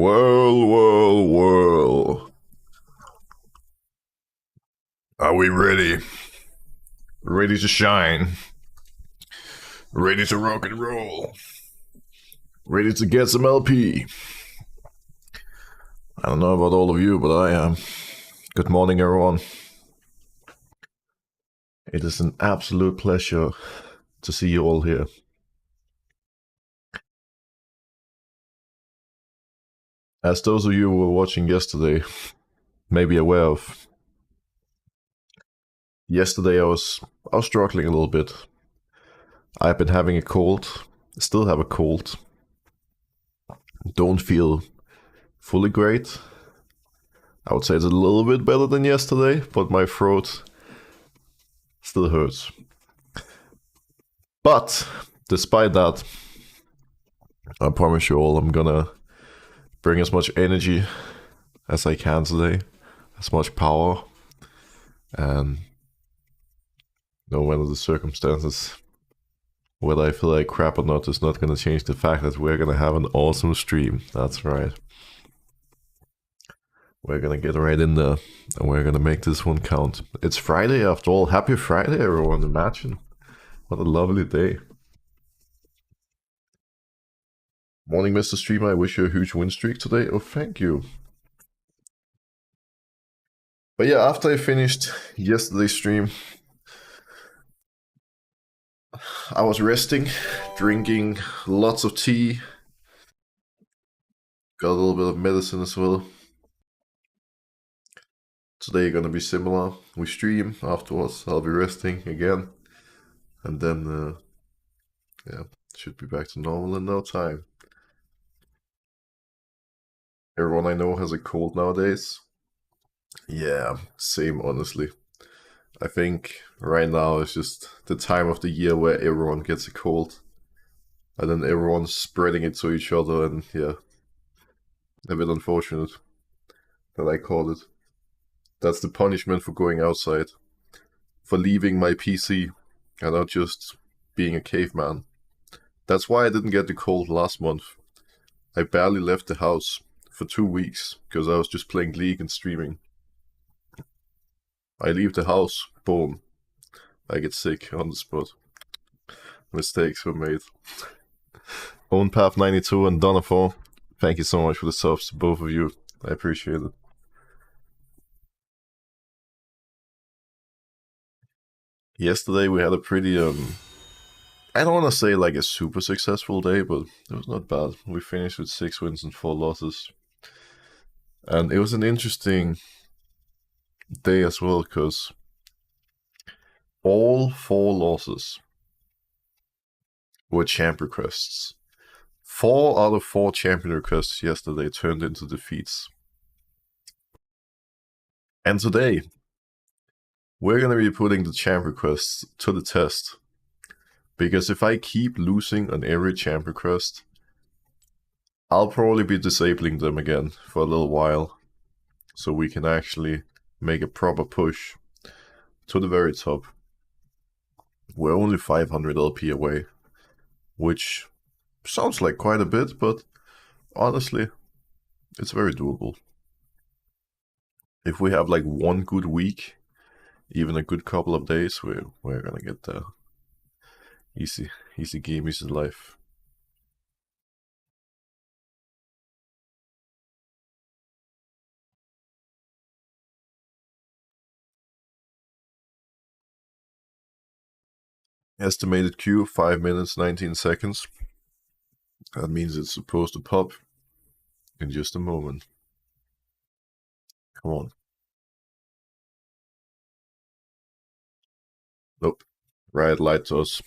Well. Are we ready? Ready to shine. Ready to rock and roll. Ready to get some LP. I don't know about all of you, but I am. Good morning, everyone. It is an absolute pleasure to see you all here. As those of you who were watching yesterday may be aware of, yesterday I was struggling a little bit. I've been having a cold, still have a cold. Don't feel fully great. I would say it's a little bit better than yesterday, but my throat still hurts. But despite that, I promise you all I'm gonna bring as much energy as I can today, as much power, and no matter the circumstances, whether I feel like crap or not is not gonna change the fact that we're gonna have an awesome stream. That's right. We're gonna get right in there and we're gonna make this one count. It's Friday after all. Happy Friday, everyone. Imagine. What a lovely day. Morning, Mr. Streamer. I wish you a huge win streak today. Oh, thank you. But yeah, after I finished yesterday's stream, I was resting, drinking lots of tea, got a little bit of medicine as well. Today gonna be similar. We stream afterwards. I'll be resting again, and then yeah, should be back to normal in no time. Everyone I know has a cold nowadays. Yeah, same honestly. I think right now is just the time of the year where everyone gets a cold, and then everyone's spreading it to each other, and yeah, a bit unfortunate that I called it. That's the punishment for going outside, for leaving my PC and not just being a caveman. That's why I didn't get the cold last month. I barely left the house for 2 weeks because I was just playing League and streaming. I leave the house, boom, I get sick on the spot. Mistakes were made. OwnPath92 and Donafor, thank you so much for the subs to both of you. I appreciate it. Yesterday we had a pretty I don't want to say like a super successful day, but it was not bad. We finished with 6 wins and 4 losses. And it was an interesting day as well, because all 4 losses were champ requests. 4 out of 4 champion requests yesterday turned into defeats. And today, we're going to be putting the champ requests to the test. Because if I keep losing on every champ request, I'll probably be disabling them again for a little while, so we can actually make a proper push to the very top. We're only 500 LP away, which sounds like quite a bit, but honestly, it's very doable. If we have like one good week, even a good couple of days, we're gonna get there. Easy game, easy life. Estimated queue 5 minutes 19 seconds. That means it's supposed to pop in just a moment. Come on. Nope. Riot lied to us.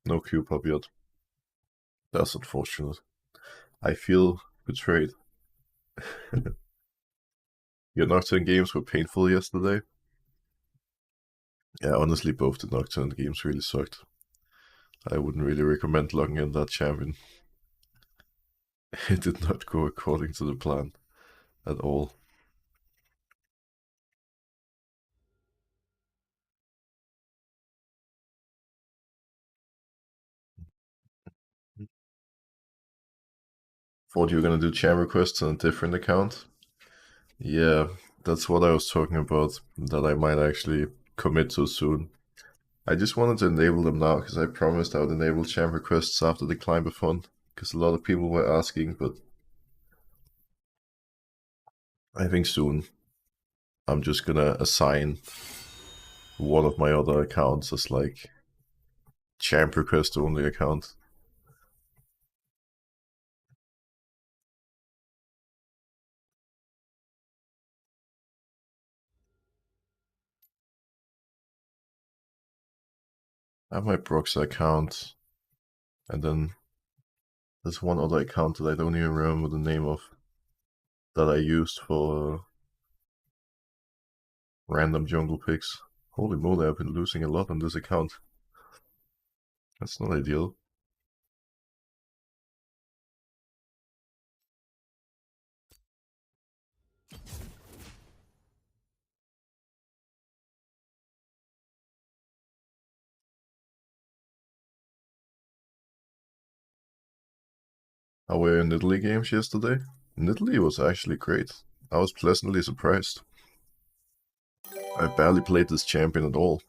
No queue pop yet. That's unfortunate. I feel betrayed. Your Nocturne games were painful yesterday. Yeah, honestly, both the Nocturne games really sucked. I wouldn't really recommend logging in that champion. It did not go according to the plan at all. Thought you were gonna do chamber quests on a different account. Yeah, that's what I was talking about, that I might actually commit to soon. I just wanted to enable them now, because I promised I would enable chamber quests after the Climb-a-thon, because a lot of people were asking, but I think soon I'm just gonna assign one of my other accounts as like chamber quest only account. I have my Broxah account, and then there's one other account that I don't even remember the name of, that I used for random jungle picks. Holy moly, I've been losing a lot on this account. That's not ideal. How were your Nidalee games yesterday? Nidalee was actually great. I was pleasantly surprised. I barely played this champion at all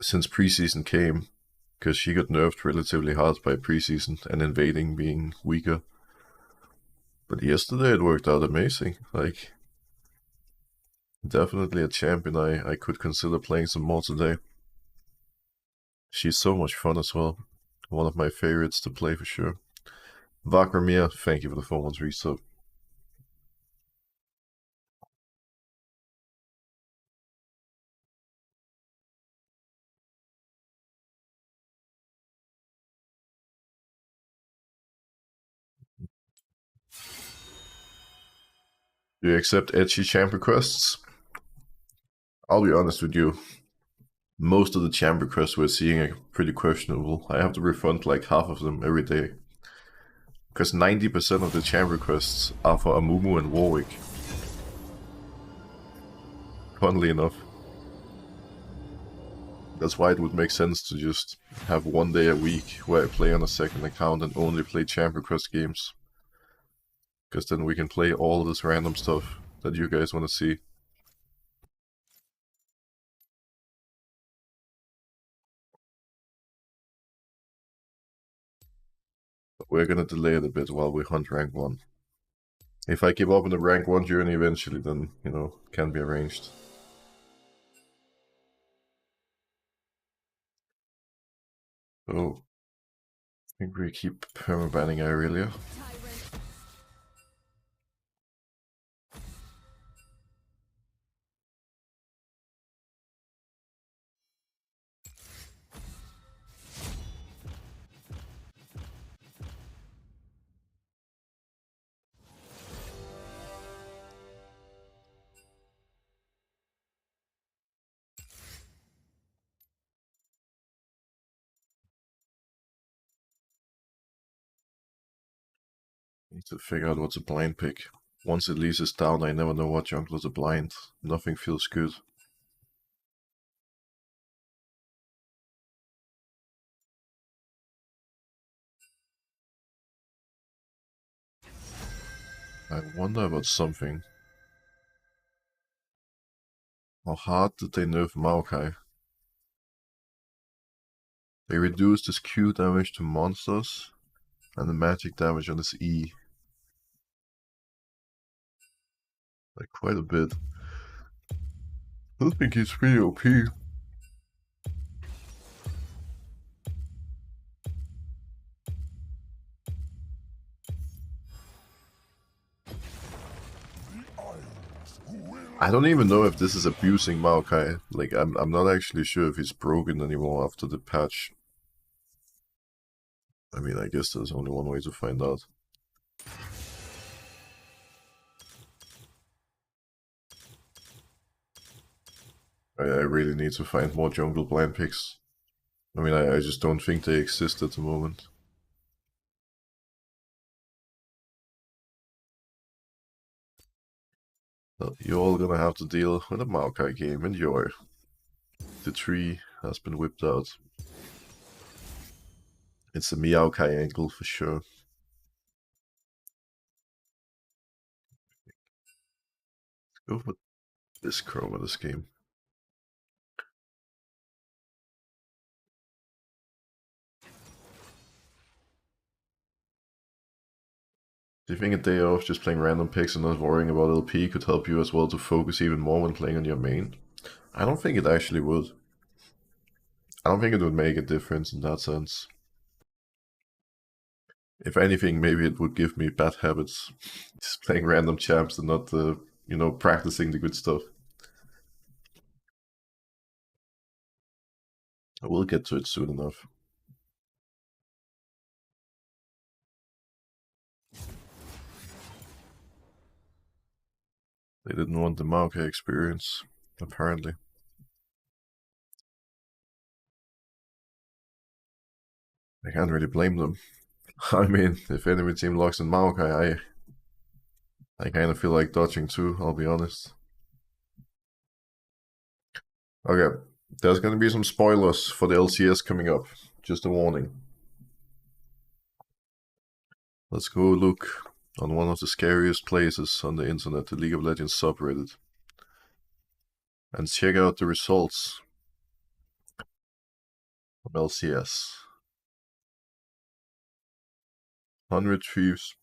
since preseason came, because she got nerfed relatively hard by preseason and invading being weaker. But yesterday it worked out amazing. Like, definitely a champion I could consider playing some more today. She's so much fun as well. One of my favorites to play for sure. Vakramir, thank you for the 4-month resub. Do you accept edgy champion quests? I'll be honest with you. Most of the chamber quests we're seeing are pretty questionable. I have to refund like half of them every day. Because 90% of the chamber quests are for Amumu and Warwick. Funnily enough. That's why it would make sense to just have one day a week where I play on a second account and only play chamber quest games. Because then we can play all this random stuff that you guys want to see. But we're gonna delay it a bit while we hunt rank 1. If I give up on the rank 1 journey eventually, then, you know, can be arranged. So, I think we keep permabanning Irelia. Need to figure out what's a blind pick. Once Elise is down, I never know what junglers are blind. Nothing feels good. I wonder about something. How hard did they nerf Maokai? They reduced his Q damage to monsters and the magic damage on his E. Like, quite a bit. I think he's pretty OP. I don't even know if this is abusing Maokai. Like, I'm not actually sure if he's broken anymore after the patch. I mean, I guess there's only one way to find out. I really need to find more jungle blind picks. I mean, I just don't think they exist at the moment. So you're all gonna have to deal with a Maokai game. Enjoy. The tree has been whipped out. It's a Maokai angle for sure. Go for this Chroma this game. Do you think a day off just playing random picks and not worrying about LP could help you as well to focus even more when playing on your main? I don't think it actually would. I don't think it would make a difference in that sense. If anything, maybe it would give me bad habits. Just playing random champs and not, practicing the good stuff. I will get to it soon enough. They didn't want the Maokai experience, apparently. I can't really blame them. I mean, if enemy team locks in Maokai, I kind of feel like dodging too, I'll be honest. Okay, there's gonna be some spoilers for the LCS coming up. Just a warning. Let's go look on one of the scariest places on the internet, the League of Legends subreddit, and check out the results of LCS. 100 Thieves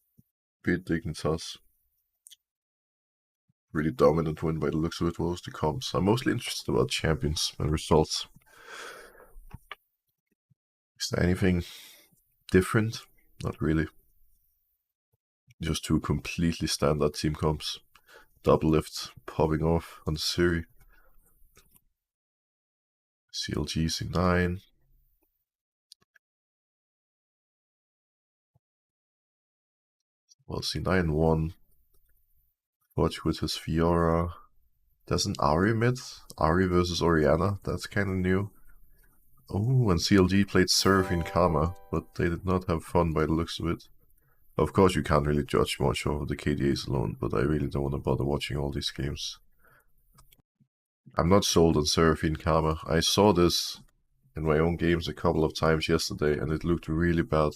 beat Dignitas. Really dominant win by the looks of it. What was the comps? I'm mostly interested about champions and results. Is there anything different? Not really. Just two completely standard team comps. Doublelift popping off on the Siri. CLG C9. Well, C9 won. Watch with his Fiora. There's an Ahri mid. Ahri versus Orianna. That's kind of new. Oh, and CLG played Seraphine Karma, but they did not have fun by the looks of it. Of course, you can't really judge much over the KDAs alone, but I really don't want to bother watching all these games. I'm not sold on Seraphine Karma. I saw this in my own games a couple of times yesterday, and it looked really bad.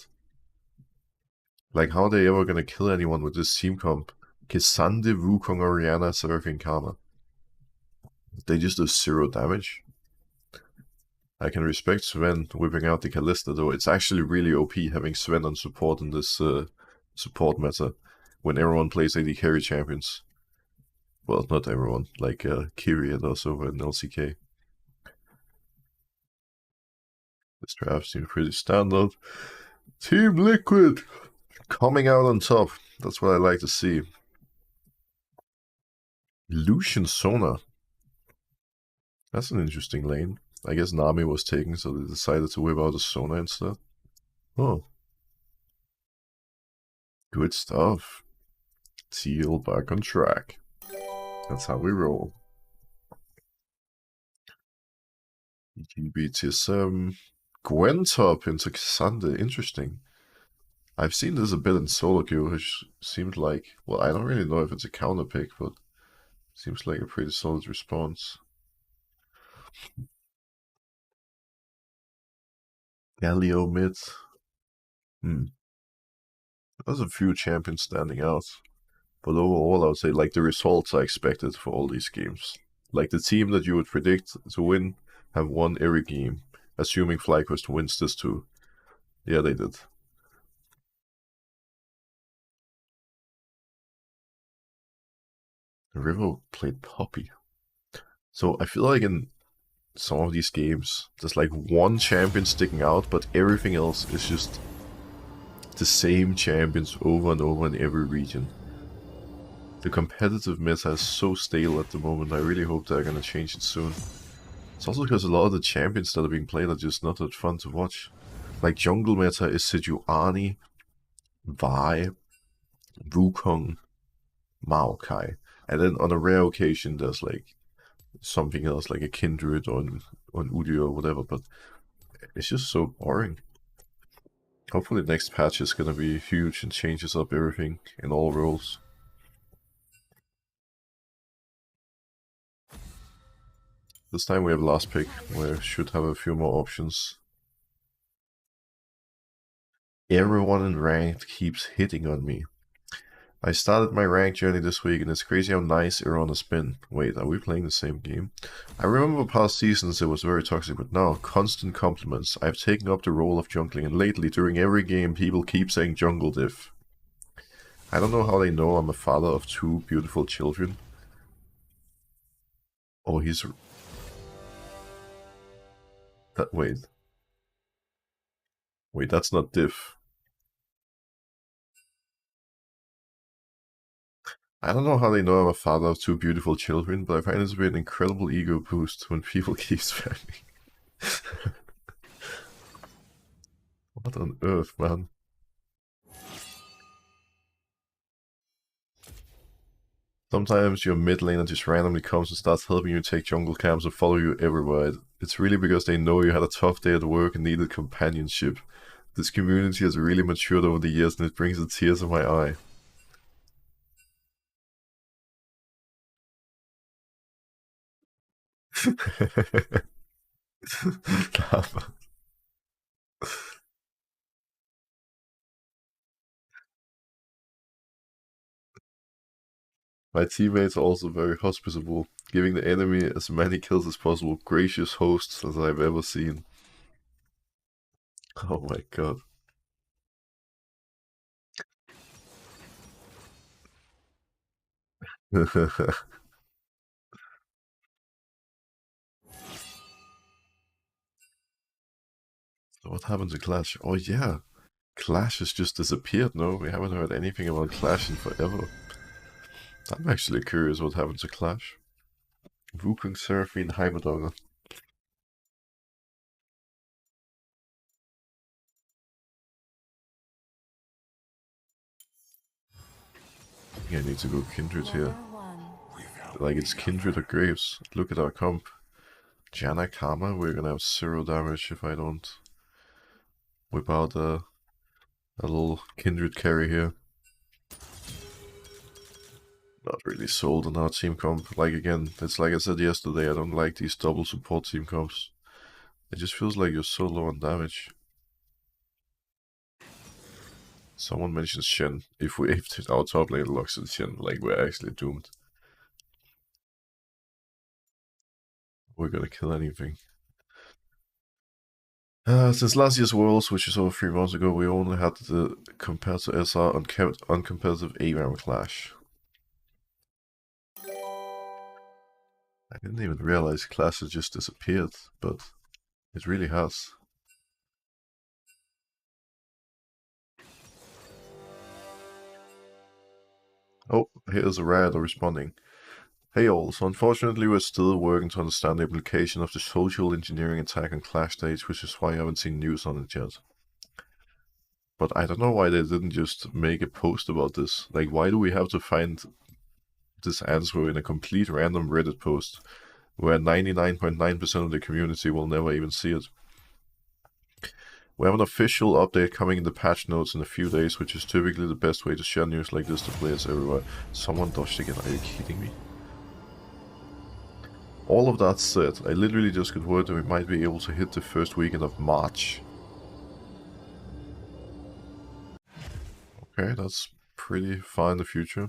Like, how are they ever gonna kill anyone with this team comp? K'Sante, Wukong, Orianna, Seraphine Karma. They just do 0 damage. I can respect Sven whipping out the Kalista, though. It's actually really OP having Sven on support in this support meta when everyone plays AD carry champions. Well, not everyone, like Kyria does over in LCK. This draft seems pretty standard. Team Liquid coming out on top. That's what I like to see. Lucian Sona. That's an interesting lane. I guess Nami was taken, so they decided to whip out a Sona instead. Oh. Good stuff. Teal back on track. That's how we roll. BTSM. Gwen top into K'Sante. Interesting. I've seen this a bit in solo queue, which seemed like, well, I don't really know if it's a counter pick, but seems like a pretty solid response. Galio mid. There's a few champions standing out. But overall, I would say like the results I expected for all these games. Like the team that you would predict to win have won every game, assuming FlyQuest wins this too. Yeah, they did. River played Poppy. So I feel like in some of these games, there's like one champion sticking out, but everything else is just the same champions over and over in every region. The competitive meta is so stale at the moment. I really hope they're gonna change it soon. It's also because a lot of the champions that are being played are just not that fun to watch. Like jungle meta is Sejuani, Vi, Wukong, Maokai. And then on a rare occasion there's like something else like a Kindred on Udyr or whatever, but it's just so boring. Hopefully the next patch is gonna be huge and changes up everything in all roles. This time we have last pick, where we should have a few more options. Everyone in ranked keeps hitting on me. I started my rank journey this week, and it's crazy how nice Iran has been. Wait, are we playing the same game? I remember past seasons it was very toxic, but now, constant compliments. I've taken up the role of jungling, and lately, during every game, people keep saying jungle diff. I don't know how they know I'm a father of 2 beautiful children. Oh, he's... Wait. Wait, that's not diff. I don't know how they know I'm a father of 2 beautiful children, but I find it to be an incredible ego boost when people keep spamming. What on earth, man? Sometimes your mid laner just randomly comes and starts helping you take jungle camps and follow you everywhere. It's really because they know you had a tough day at work and needed companionship. This community has really matured over the years, and it brings the tears in my eye. My teammates are also very hospitable, giving the enemy as many kills as possible. Gracious hosts as I've ever seen. Oh my god. What happened to Clash? Oh yeah, Clash has just disappeared, no? We haven't heard anything about Clash in forever. I'm actually curious what happened to Clash. Wukong, Seraphine, Heimerdinger. I need to go Kindred here. Like it's Kindred or Graves. Look at our comp. Janna Karma, we're gonna have 0 damage if I don't whip out a little Kindred carry here. Not really sold on our team comp. Like again, it's like I said yesterday, I don't like these double support team comps. It just feels like you're so low on damage. Someone mentions Shen. If our top lane locks in Shen, like we're actually doomed. We're gonna kill anything. Since last year's Worlds, which is over 3 months ago, we only had the compared to SR uncompetitive ARAM Clash. I didn't even realize Clash had just disappeared, but it really has. Oh, here's a Riot responding. Hey all, so unfortunately we're still working to understand the implication of the social engineering attack on Clash stage, which is why I haven't seen news on it yet. But I don't know why they didn't just make a post about this. Like, why do we have to find this answer in a complete random Reddit post where 99.9% of the community will never even see it? We have an official update coming in the patch notes in a few days, which is typically the best way to share news like this to players everywhere. Someone dodged again, are you kidding me? All of that said, I literally just got word that we might be able to hit the first weekend of March. Okay, that's pretty far in the future.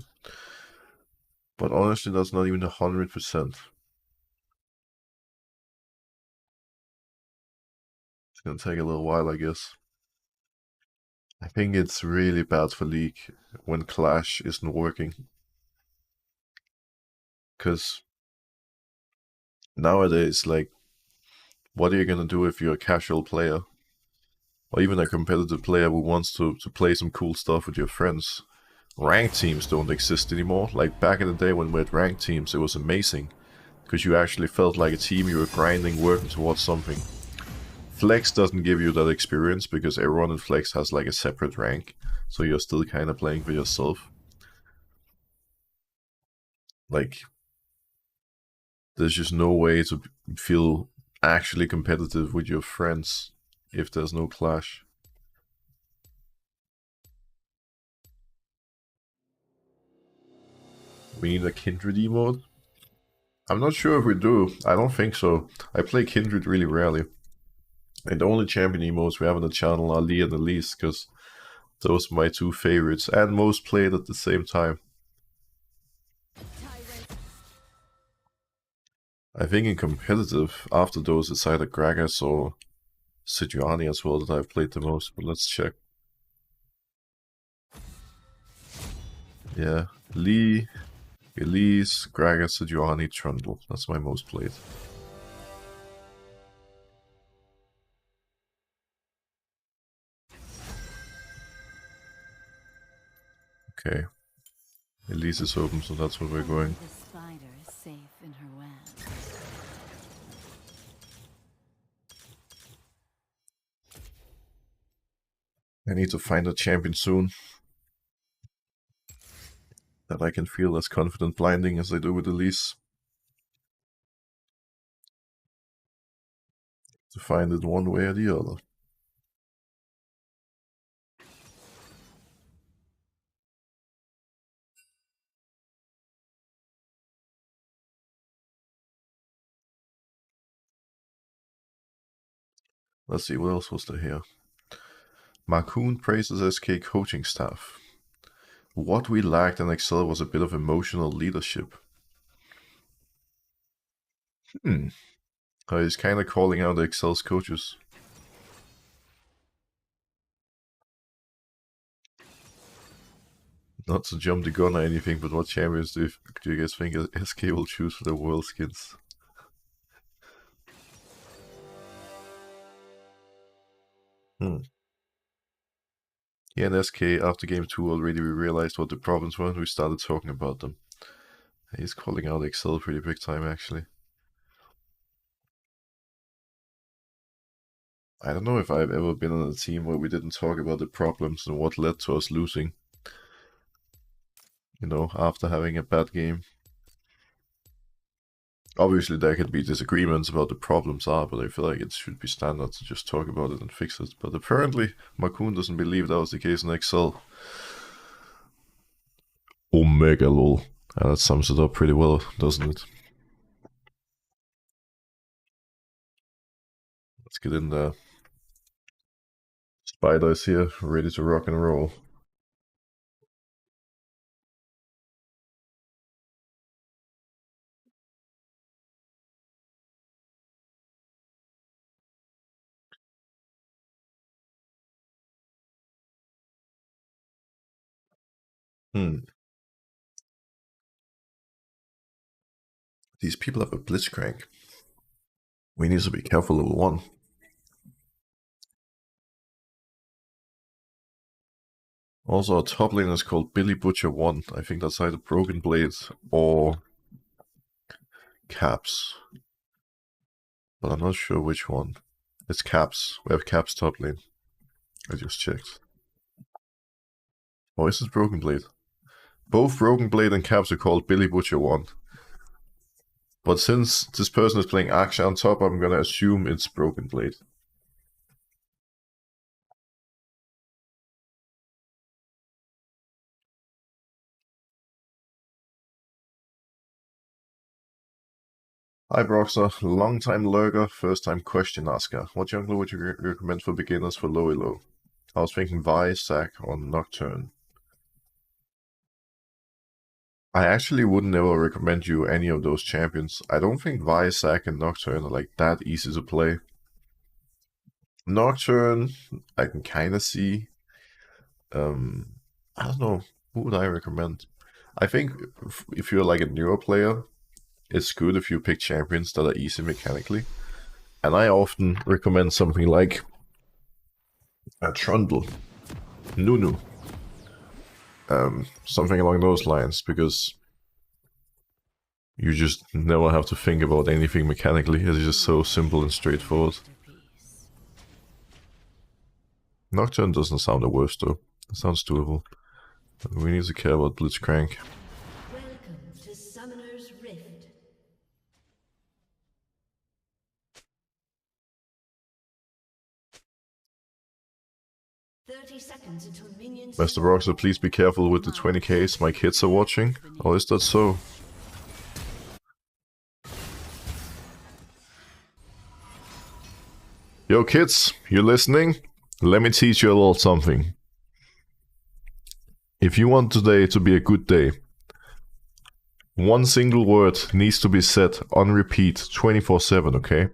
But honestly, that's not even 100%. It's gonna take a little while, I guess. I think it's really bad for League when Clash isn't working. Because nowadays, like, what are you gonna do if you're a casual player? Or even a competitive player who wants to play some cool stuff with your friends? Ranked teams don't exist anymore. Like, back in the day when we had ranked teams, it was amazing. Because you actually felt like a team, you were grinding, working towards something. Flex doesn't give you that experience because everyone in Flex has like a separate rank, so you're still kind of playing for yourself. Like, there's just no way to feel actually competitive with your friends if there's no clash. We need a Kindred emote? I'm not sure if we do. I don't think so. I play Kindred really rarely. And the only champion emotes we have on the channel are Lee and Elise, because Those are my two favorites and most played at the same time. I think in competitive, after those, it's either Gragas or Sejuani as well that I've played the most, but let's check. Yeah, Lee, Elise, Gragas, Sejuani, Trundle. That's my most played. Okay. Elise is open, so that's where we're going. The spider is safe in her web. I need to find a champion soon that I can feel as confident blinding as I do with Elise. To find it one way or the other. Let's see, what else was there here? Marcoon praises SK coaching staff. What we lacked in Excel was a bit of emotional leadership. He's kind of calling out the Excel's coaches. Not to jump the gun or anything, but what champions do you guys think SK will choose for their world skins? Yeah, in SK, after game 2 already, we realized what the problems were and we started talking about them. He's calling out Excel pretty big time, actually. I don't know if I've ever been on a team where we didn't talk about the problems and what led to us losing. You know, after having a bad game. Obviously, there could be disagreements about the problems are, but I feel like it should be standard to just talk about it and fix it. But apparently, Marcoon doesn't believe that was the case in Excel. Omega lol. That sums it up pretty well, doesn't it? Let's get in there. Spider is here, ready to rock and roll. These people have a Blitzcrank. We need to be careful, level 1. Also, our top lane is called Billy Butcher 1. I think that's either Broken Blade or Caps. But I'm not sure which one. It's Caps. We have Caps top lane. I just checked. Oh, is it Broken Blade? Both Broken Blade and Caps are called Billy Butcher 1. But since this person is playing Aksha on top, I'm gonna assume it's Broken Blade. Hi Broxer, long time lurker, first time question asker. What jungler would you recommend for beginners for low elo? I was thinking Vi, Zac, or Nocturne. I actually wouldn't ever recommend you any of those champions. I don't think Vi, Zac, and Nocturne are like that easy to play. Nocturne, I can kind of see. I don't know, who would I recommend? I think if you're like a newer player, it's good if you pick champions that are easy mechanically. And I often recommend something like a Trundle, Nunu, something along those lines, because you just never have to think about anything mechanically. It's just so simple and straightforward. Nocturne doesn't sound the worst though. It sounds doable. We need to care about Blitzcrank. Welcome to Summoner's Rift. Mr. Broxer, please be careful with the 20Ks. My kids are watching. Or is that so? Yo kids, you listening? Let me teach you a little something. If you want today to be a good day, one single word needs to be said on repeat 24/7, okay?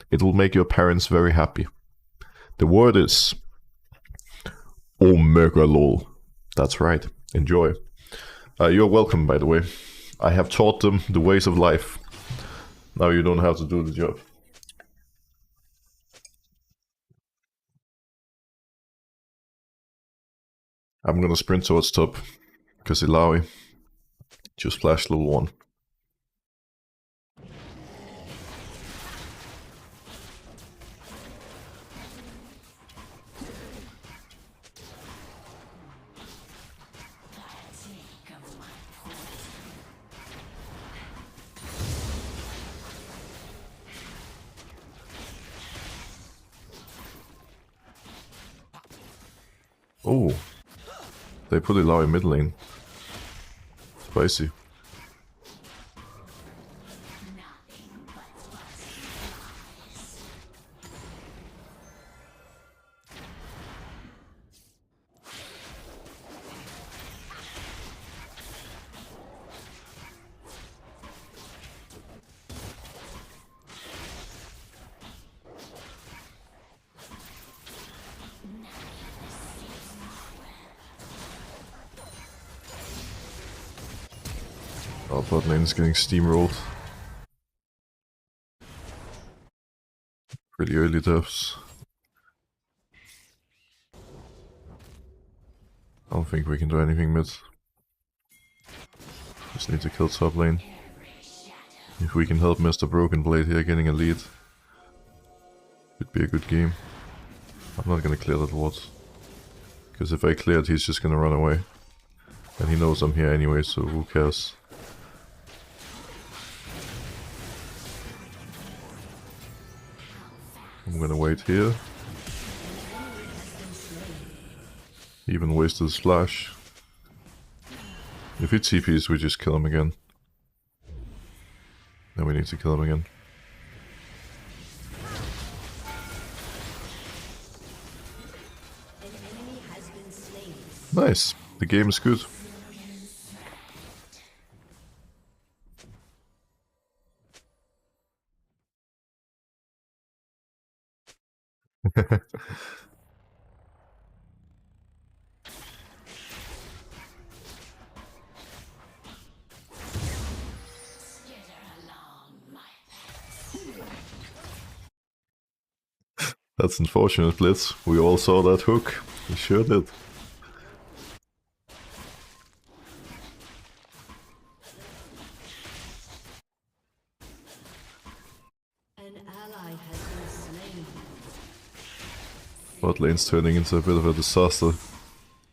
It will make your parents very happy. The word is Omega lol. That's right. Enjoy. You're welcome, by the way. I have taught them the ways of life. Now you don't have to do the job. I'm gonna sprint towards top, because Ilaoi just flashed level 1. Oh, they put Ilaoi mid lane. Spicy. Our bot lane is getting steamrolled. Pretty early deaths. I don't think we can do anything mid. Just need to kill top lane. If we can help Mr. Broken Blade here getting a lead, it'd be a good game. I'm not gonna clear that ward, because if I clear it, he's just gonna run away. And he knows I'm here anyway, so who cares? I'm gonna wait here. Even wasted his flash. If he TPs, we just kill him again. Then we need to kill him again. Nice. The game is good. That's unfortunate, Blitz. We all saw that hook. We sure did. An ally has been slain. Bot lane's turning into a bit of a disaster.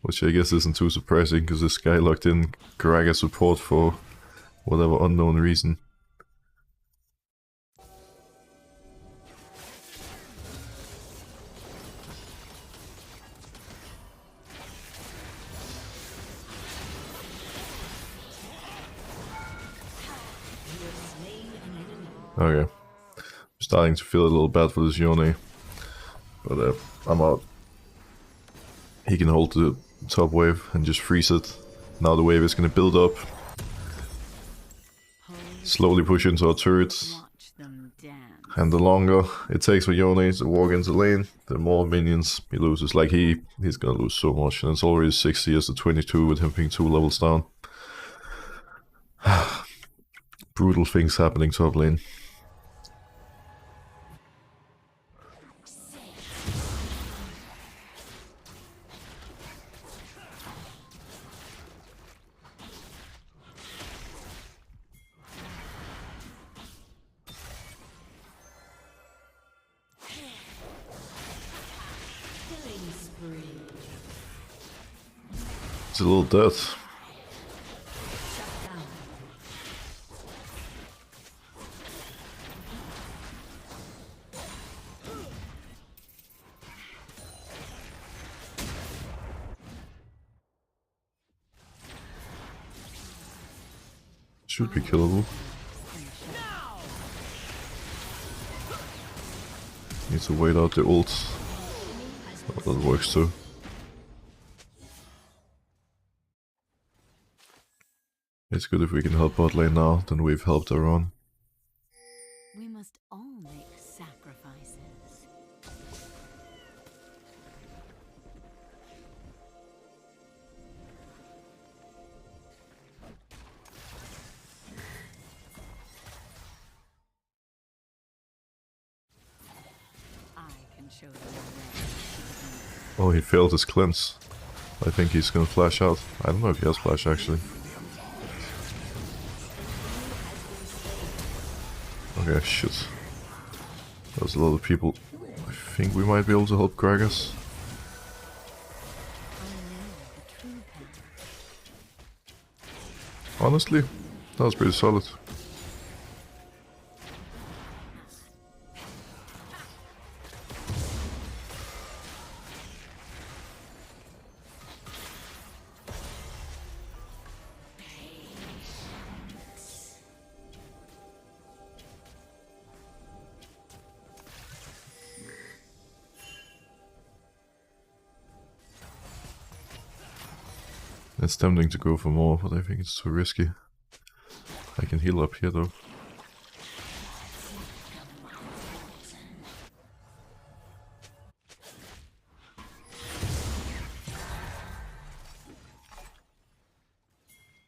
Which I guess isn't too surprising, because this guy locked in Graga support for whatever unknown reason. Okay. I'm starting to feel a little bad for this Yone. But I'm out. He can hold the top wave and just freeze it. Now the wave is gonna build up. Slowly push into our turrets. Watch them dance. And the longer it takes for Yone to walk into lane, the more minions he loses. Like he's gonna lose so much. And it's already 60 years to 22 with him being 2 levels down. Brutal things happening top lane. Killing spree. It's a little death. Shut down. Should be killable. Need to wait out the ults. Oh, that works too. It's good if we can help bot lane now, then we've helped our own. We must all make sacrifices. I can show you the way. Oh, he failed his cleanse. I think he's gonna flash out. I don't know if he has flash actually. Okay, shit. There's a lot of people. I think we might be able to help Gragas. Honestly, that was pretty solid. It's tempting to go for more, but I think it's too risky. I can heal up here though.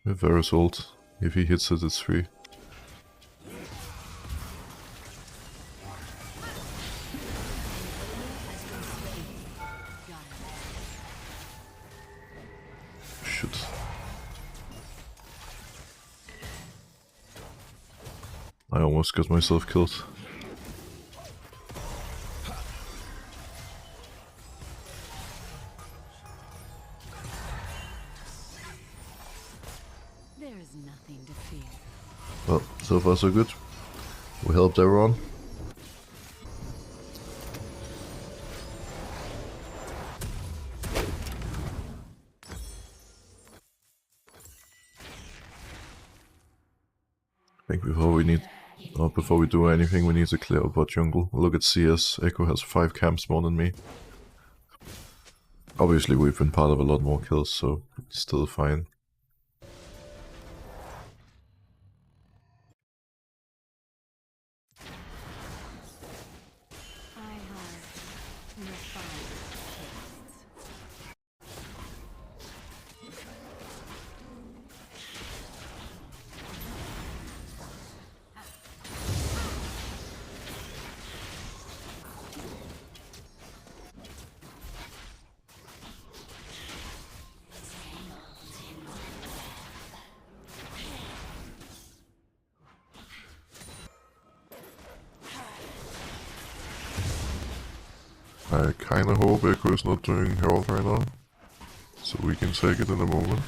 With Varus ult, if he hits it, it's free. Shit. I almost got myself killed. There is nothing to fear. Well, so far so good. We helped everyone. I think before we do anything, we need to clear out bot jungle. Look at CS. Echo has 5 camps more than me. Obviously, we've been part of a lot more kills, so it's still fine. I have refined tastes. I kinda hope Echo is not doing Herald right now, so we can take it in a moment.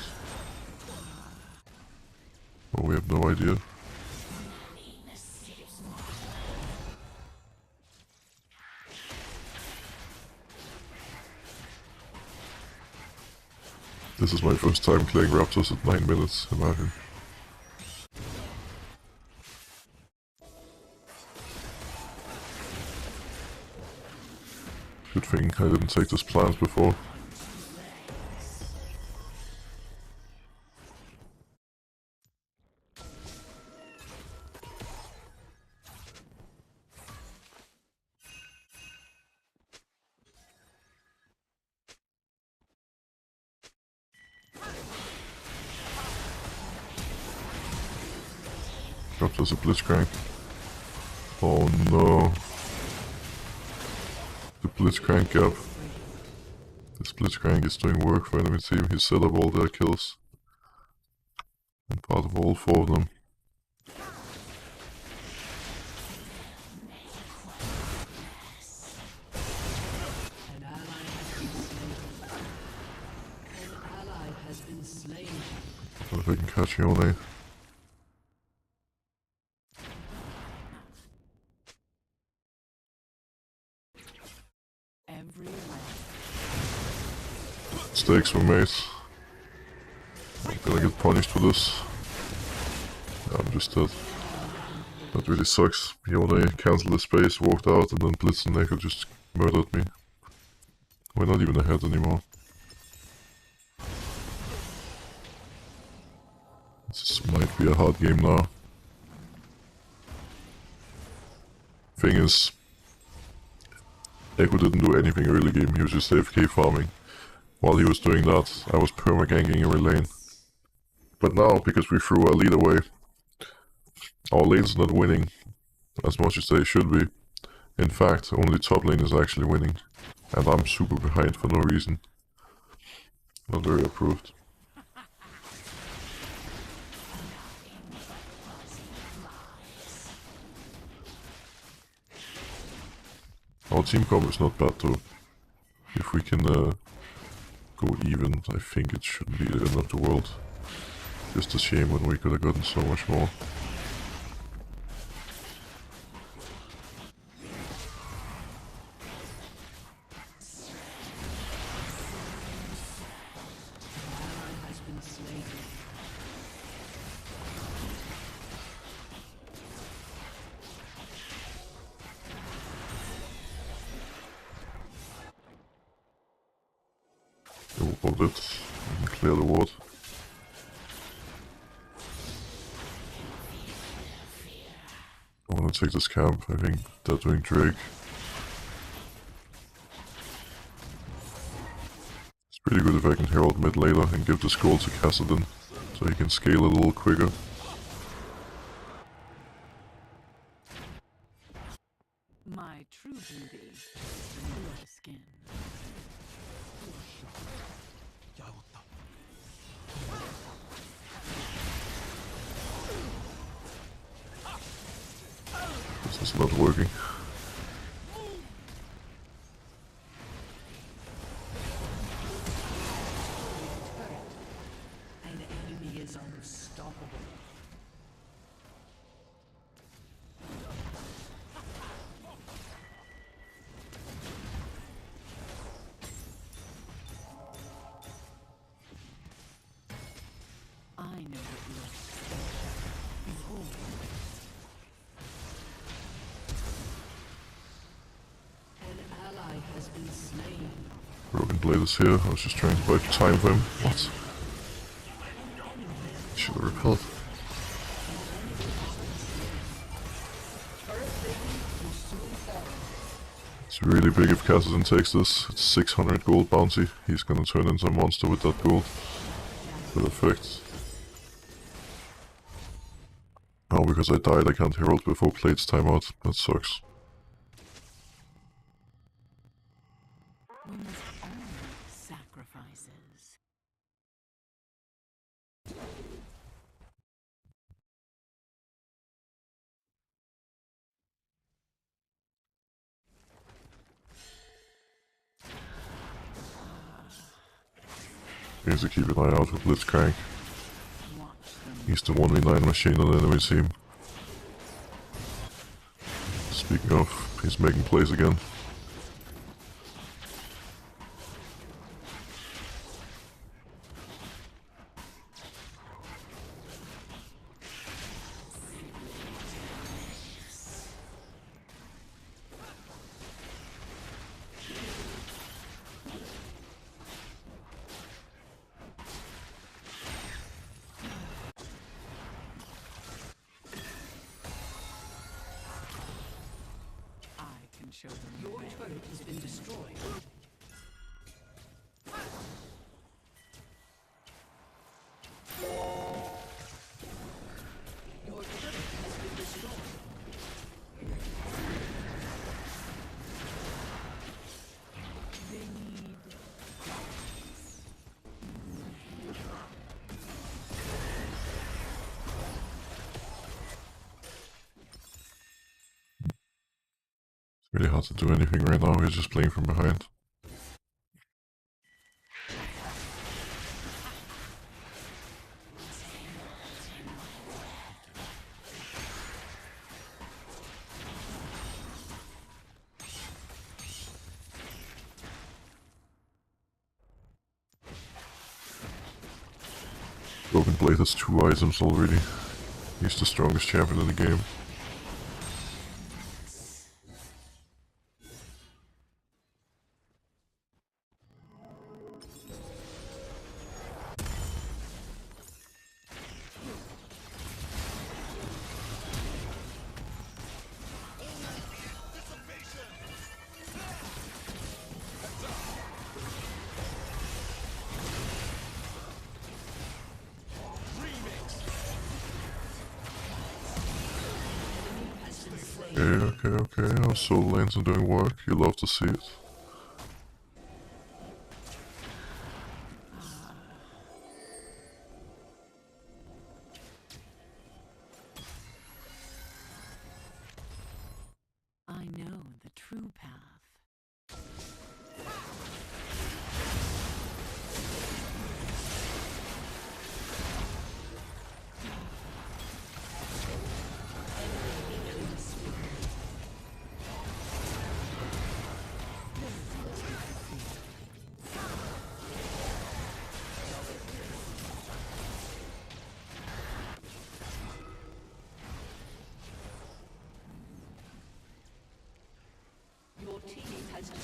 But we have no idea. This is my first time playing Raptors at 9 minutes, imagine. Good thing I didn't take this plant before. Raptors a Blitzcrank. Oh no. The Blitzcrank gap. This Blitzcrank is doing work for enemy team. He set up all their kills. And part of all 4 of them. An ally has been slain. But if I can catch Yone. Stakes were made. I'm gonna get punished for this. I'm just dead. That really sucks. Yone cancelled the space, walked out, and then Blitz and Echo just murdered me. We're not even ahead anymore. This is Might be a hard game now. Thing is, Echo didn't do anything early game, he was just AFK farming. While he was doing that, I was perma-ganking every lane. But now, because we threw our lead away, our lane's not winning as much as they should be. In fact, only top lane is actually winning. And I'm super behind for no reason. Not very approved. Our team comp is not bad though. If we can go even, I think it shouldn't be the end of the world. Just a shame when we could have gotten so much more. Hold it and clear the ward. I want to take this camp. I think they're doing Drake. It's pretty good if I can herald mid later and give this gold to Kassadin so he can scale it a little quicker. My true beauty is in your skin. This is not working. An enemy is unstoppable. I know what you are. Behold. An ally has been slain. Broken Blade is here. I was just trying to buy time for him. What? Should have repelled. It's really big if Kassadin takes this. It's 600 gold bounty. He's gonna turn into a monster with that gold. Good effect. Oh, because I died, I can't herald before Plate's timeout. That sucks. We must all make sacrifices. He needs to keep an eye out for Blitzcrank. Watch them. He's the 1v9 machine on the enemy team. Speaking of, he's making plays again. I can show them the Your way. turret has been destroyed. Your turret has been destroyed. They need It's really hard to do anything right now, he's just playing from behind. Broken Blade has 2 items already. He's the strongest champion in the game. Okay. Our soul lanes are doing work. You love to see it. I know the true path.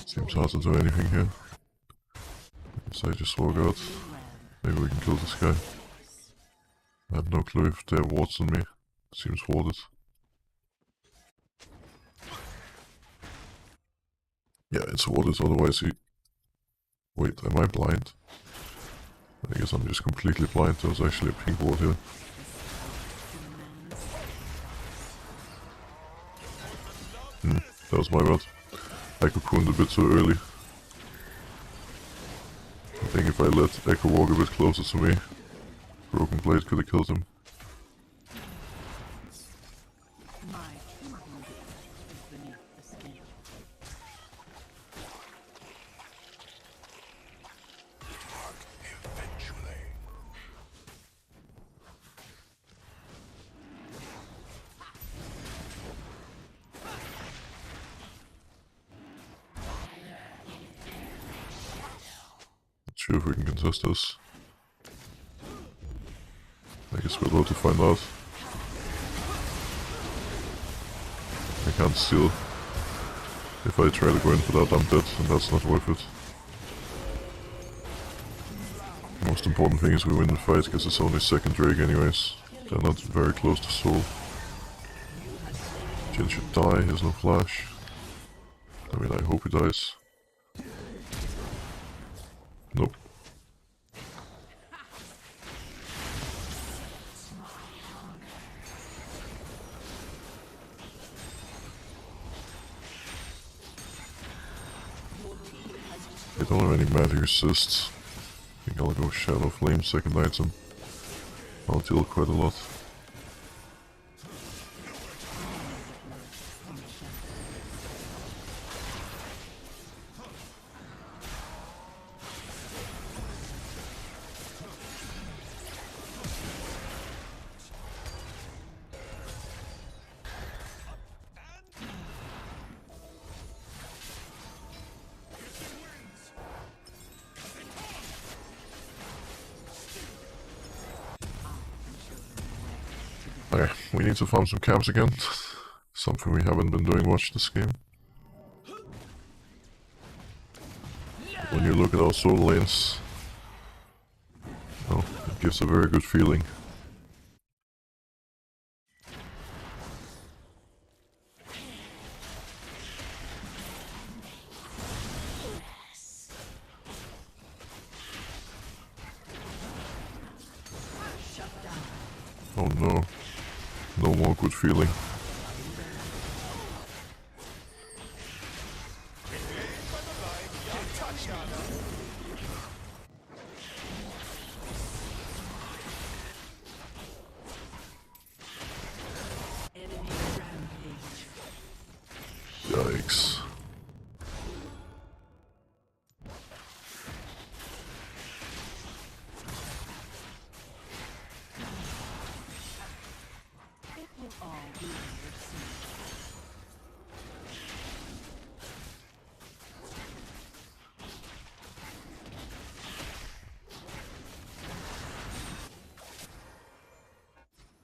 Seems hard to do anything here. So I just walk out. Maybe we can kill this guy. I have no clue if they have wards on me. Seems warded. Yeah, it's warded, otherwise he... Wait, am I blind? I guess I'm just completely blind. There's actually a pink ward here. That was my bad. I cocooned a bit too early. I think if I let Echo walk a bit closer to me, Broken Blade could have killed him. My true beauty is beneath the skin. Not sure if we can contest this. I guess we're about to find out. I can't steal. If I try to go in for that, I'm dead, and that's not worth it. Most important thing is we win the fight, because it's only second Drake anyways. They're not very close to Soul. Jin should die, he has no flash. I mean, I hope he dies. Nope. I don't have any magic assists. I think I'll go Shadow Flame second item. I'll deal quite a lot. Okay, we need to farm some camps again. Something we haven't been doing much this game. When you look at our soul lanes, oh, it gives a very good feeling. Oh no, no more good feeling. Yikes. It will all be over soon.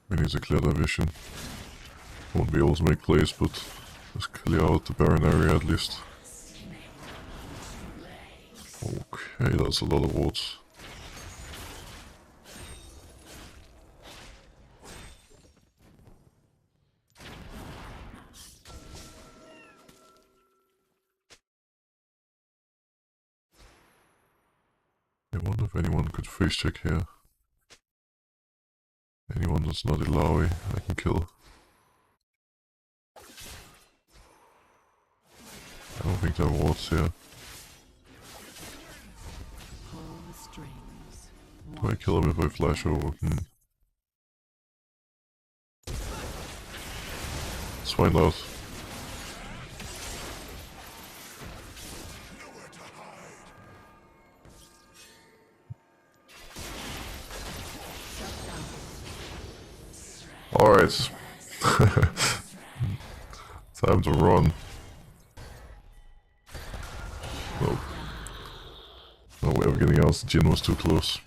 We need to clear that vision. Won't be able to make plays, but let's clear out the Baron area at least. Okay, that's a lot of wards. I wonder if anyone could face check here. Anyone that's not Ilaoi, I can kill. don't think there was, yeah. Pull the strings. Do I kill him if I flash over? Let's find out. Alright. Time to run. Nope. No way of getting out. Jin was too close.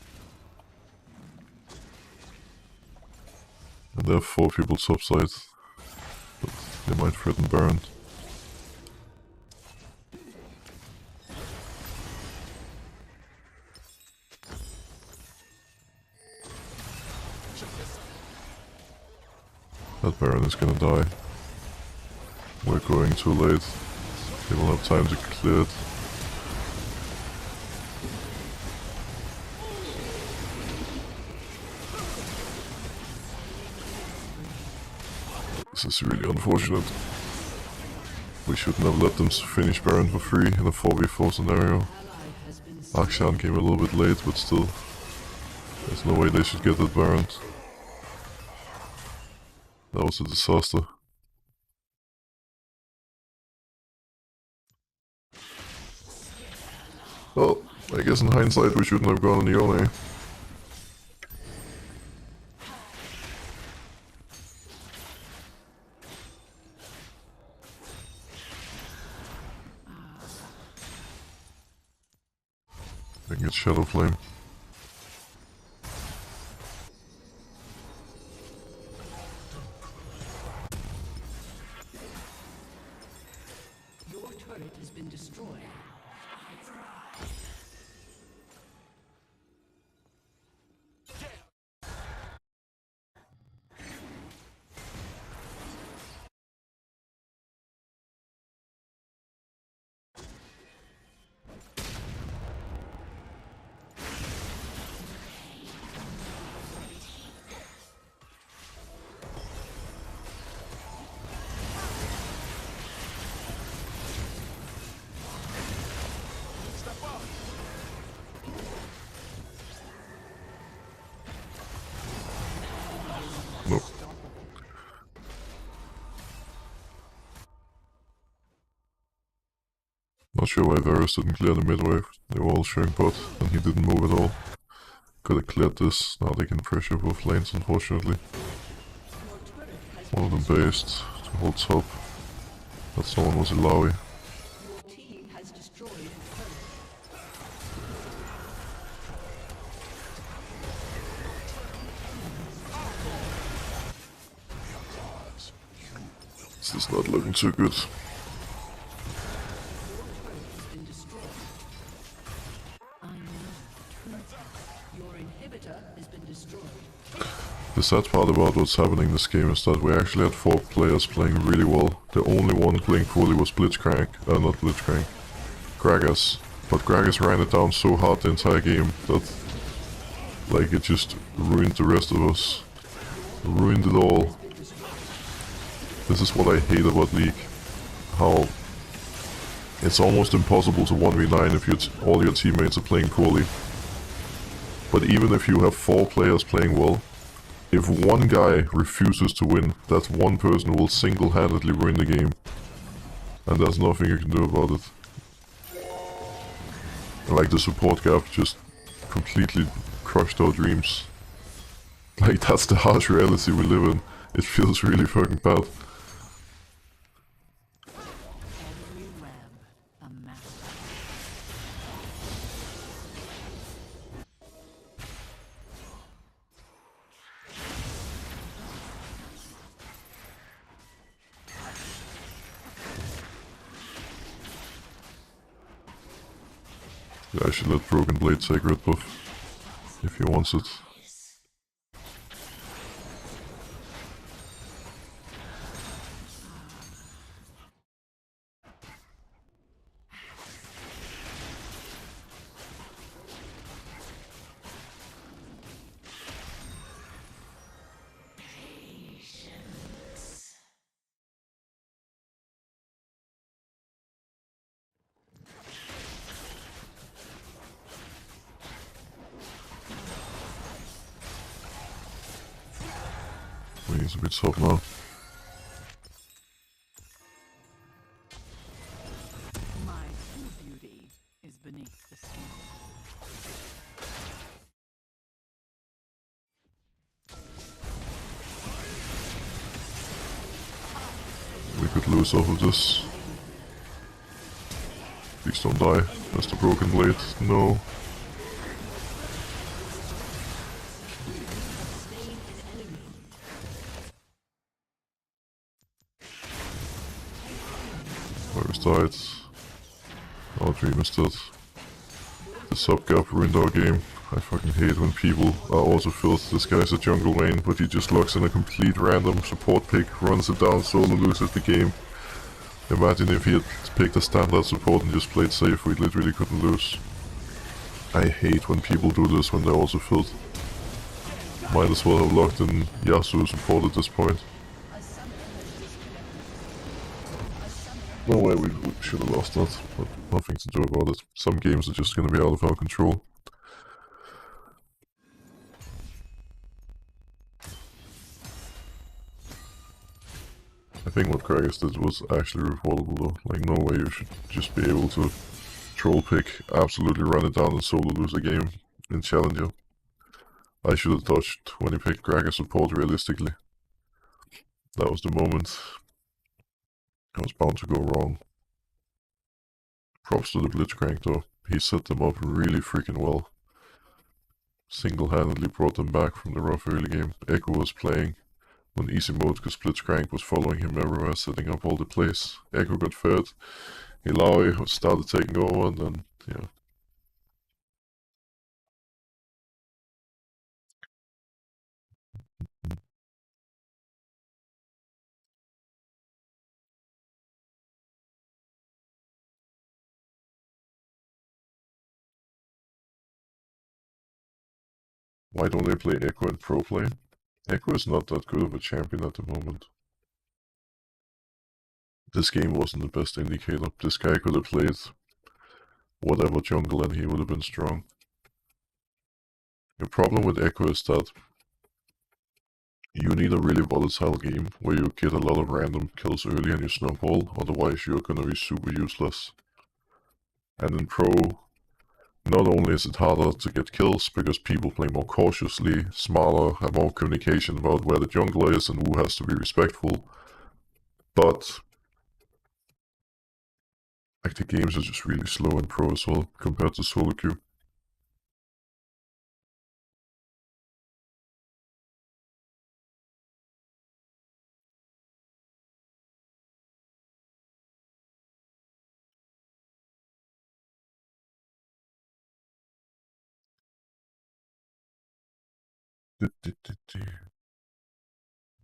And there are 4 people topside. But they might threaten Baron. That Baron is gonna die. We're going too late. They will have time to clear it. This is really unfortunate. We shouldn't have let them finish Baron for free in a 4v4 scenario. Akshan came a little bit late, but still. There's no way they should get that Baron. That was a disaster. Well, I guess in hindsight we shouldn't have gone on Yone. I can get Shadow Flame. Your turret has been destroyed. Nope. Not sure why Varus didn't clear the mid wave. They were all showing bot, and he didn't move at all. Could have cleared this. Now they can pressure both lanes, unfortunately. One of them based to hold top. But someone was Ilawi. Your team has destroyed a turret. This is not looking too good. Your inhibitor has been destroyed. The sad part about what's happening in this game is that we actually had 4 players playing really well. The only one playing poorly was Blitzcrank. Not Blitzcrank. Gragas. But Gragas ran it down so hard the entire game that like it just ruined the rest of us. Ruined it all. This is what I hate about League. How it's almost impossible to 1v9 if all your teammates are playing poorly. But even if you have 4 players playing well, if one guy refuses to win, that one person will single-handedly ruin the game. And there's nothing you can do about it. Like the support gap just completely crushed our dreams. Like that's the harsh reality we live in. It feels really fucking bad. Every web a master. Yeah, I should let Broken Blade take red buff if he wants it. He's a bit soft now. My true beauty is beneath the skin. We could lose off of this. Please don't die. That's the broken blade. No. Virus died. Our dream is dead. The sub gap ruined our game. I fucking hate when people are also filled. This guy's a jungle main, but he just locks in a complete random support pick, runs it down, solo loses the game. Imagine if he had picked a standard support and just played safe, we literally couldn't lose. I hate when people do this when they're also filled. Might as well have locked in Yasuo support at this point. No way, we should have lost that, but nothing to do about it. Some games are just gonna be out of our control. I think what Kragas did was actually reportable though. Like, no way you should just be able to troll pick, absolutely run it down and solo lose a game in Challenger. I should have dodged when he picked Kragas support realistically. That was the moment. I was bound to go wrong. Props to the Blitzcrank though. He set them up really freaking well. Single-handedly brought them back from the rough early game. Echo was playing on easy mode because Blitzcrank was following him everywhere, setting up all the plays. Echo got fed. Illaoi started taking over, and then, yeah. Why don't they play Echo in pro play? Echo is not that good of a champion at the moment. This game wasn't the best indicator. This guy could have played whatever jungle and he would have been strong. The problem with Echo is that you need a really volatile game where you get a lot of random kills early and you snowball, otherwise you're gonna be super useless. And in pro, not only is it harder to get kills because people play more cautiously, smarter, have more communication about where the jungler is and who has to be respectful, but like the games are just really slow in pro as well compared to solo queue.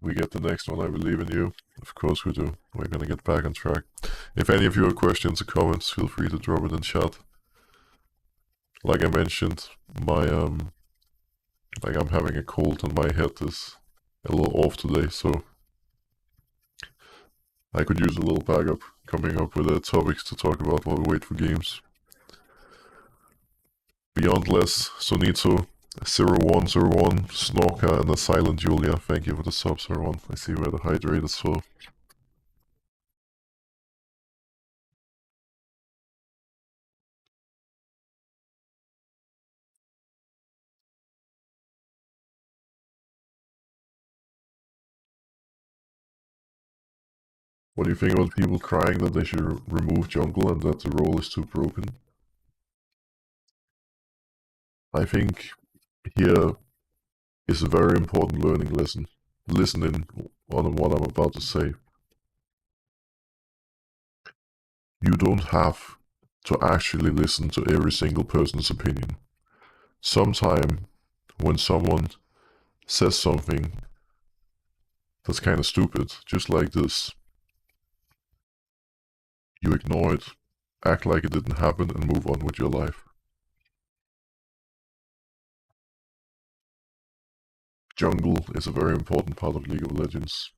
We get the next one, I believe in you. Of course we do. We're gonna get back on track. If any of you have questions or comments, feel free to drop it in chat. Like I mentioned, my like I'm having a cold and my head is a little off today, so I could use a little backup coming up with topics to talk about while we wait for games. Beyond Less, Sonito, 0101, Snorker, and a Silent Julia. Thank you for the subs, everyone. I see where the hydrate is for. What do you think about people crying that they should remove jungle and that the role is too broken? I think here is a very important learning lesson. Listen in on what I'm about to say. You don't have to actually listen to every single person's opinion. Sometime when someone says something that's kind of stupid, just like this, you ignore it, act like it didn't happen, and move on with your life. Jungle is a very important part of League of Legends.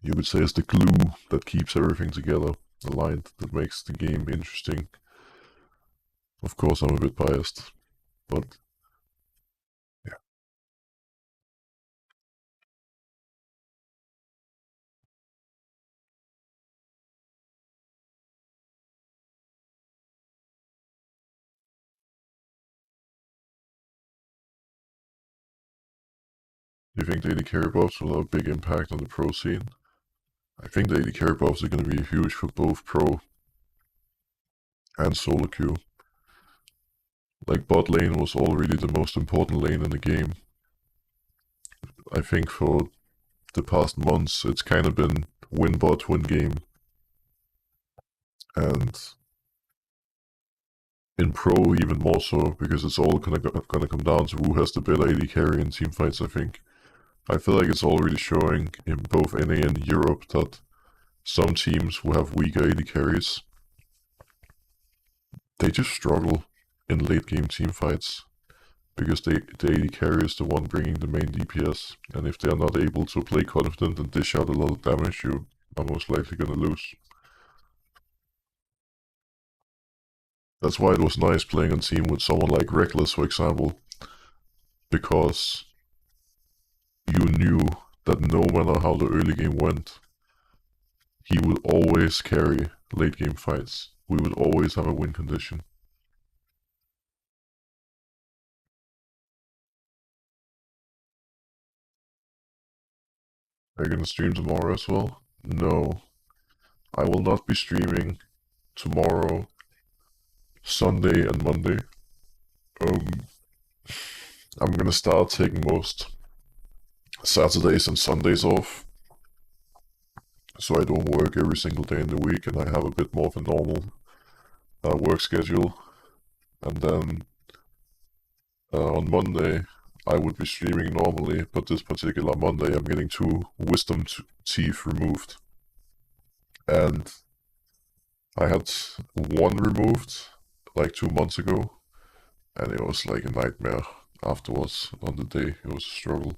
You could say it's the glue that keeps everything together, the line that makes the game interesting. Of course, I'm a bit biased, but yeah. Do you think the AD carry buffs will have a big impact on the pro scene? I think the AD carry buffs are going to be huge for both pro and solo queue. Like, bot lane was already the most important lane in the game. I think for the past months, it's kind of been win bot, win game. And in pro, even more so, because it's all gonna come down to who has the better AD carry in team fights, I think. I feel like it's already showing in both NA and Europe that some teams who have weaker AD carries, they just struggle in late game team fights. Because the AD carry is the one bringing the main DPS, and if they are not able to play confident and dish out a lot of damage, you are most likely gonna lose. That's why it was nice playing on team with someone like Reckless, for example, because you knew that no matter how the early game went, he would always carry late game fights. We would always have a win condition. Are you gonna stream tomorrow as well? No. I will not be streaming tomorrow, Sunday and Monday. I'm gonna start taking most Saturdays and Sundays off, so I don't work every single day in the week and I have a bit more of a normal work schedule. And then on Monday I would be streaming normally, but this particular Monday I'm getting 2 wisdom teeth removed. And I had 1 removed like 2 months ago, and it was like a nightmare afterwards on the day. It was a struggle.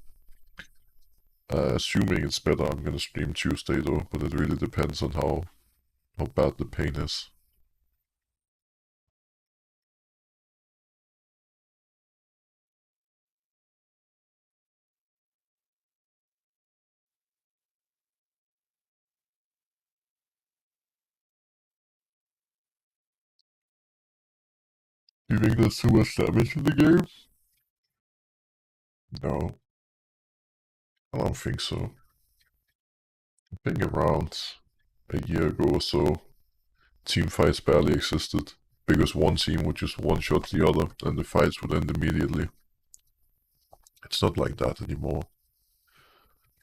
Assuming it's better, I'm gonna stream Tuesday though, but it really depends on how bad the pain is. Do you think there's too much damage in the game? No. I don't think so. I think around a year ago or so, team fights barely existed, because one team would just one-shot the other and the fights would end immediately. It's not like that anymore.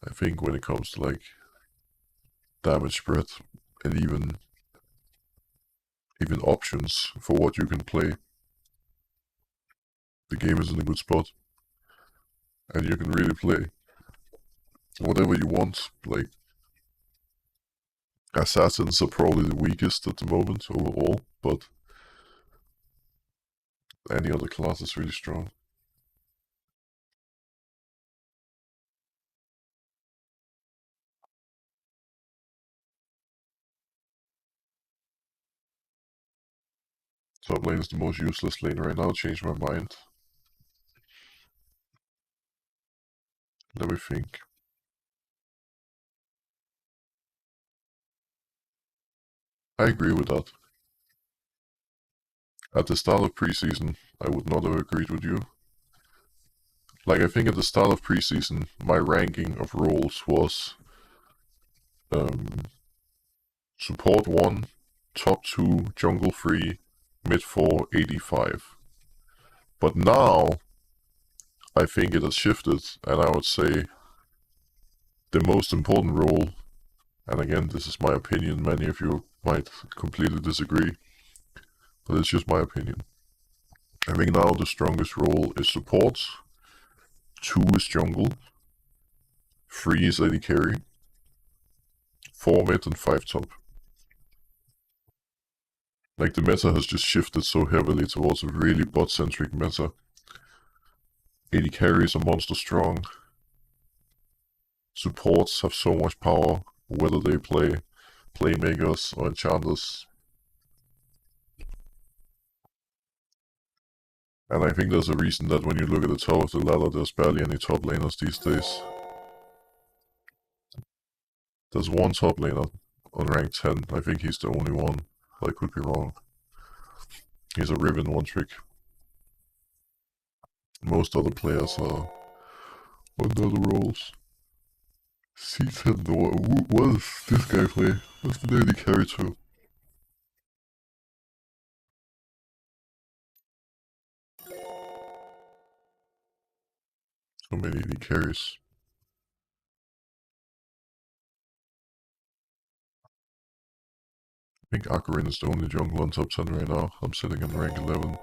I think when it comes to like damage spread and even options for what you can play, the game is in a good spot. And you can really play whatever you want. Like, assassins are probably the weakest at the moment overall, but any other class is really strong. Top lane is the most useless lane right now. Changed my mind. Let me think. I agree with that. At the start of preseason, I would not have agreed with you. Like, I think at the start of preseason, my ranking of roles was support 1, top 2, jungle 3, mid 4, 85. But now, I think it has shifted, and I would say the most important role, and again, this is my opinion, many of you might completely disagree, but it's just my opinion. I think now the strongest role is support, 2 is jungle, 3 is AD carry, 4 mid and 5 top. Like, the meta has just shifted so heavily towards a really bot-centric meta. AD carries are monster strong. Supports have so much power, whether they play playmakers or enchanters. And I think there's a reason that when you look at the top of the ladder, there's barely any top laners these days. There's one top laner on rank 10. I think he's the only one. I could be wrong. He's a Riven one trick. Most other players are under the rolls. C10 Noah. What does this guy play? What's the name he carry to? So many AD carries. I think Akarin is the only jungle on top 10 right now. I'm sitting in rank 11.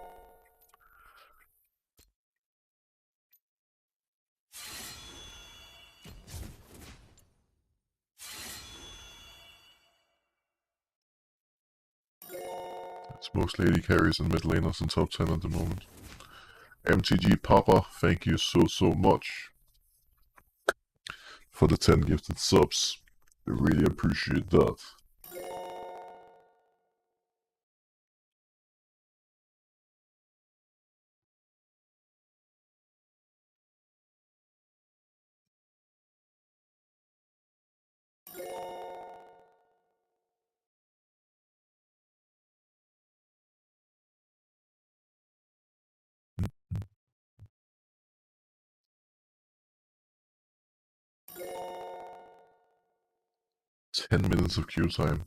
It's mostly AD carries and mid laners in top 10 at the moment. MTG Papa, thank you so much for the 10 gifted subs. I really appreciate that. "10 minutes of queue time.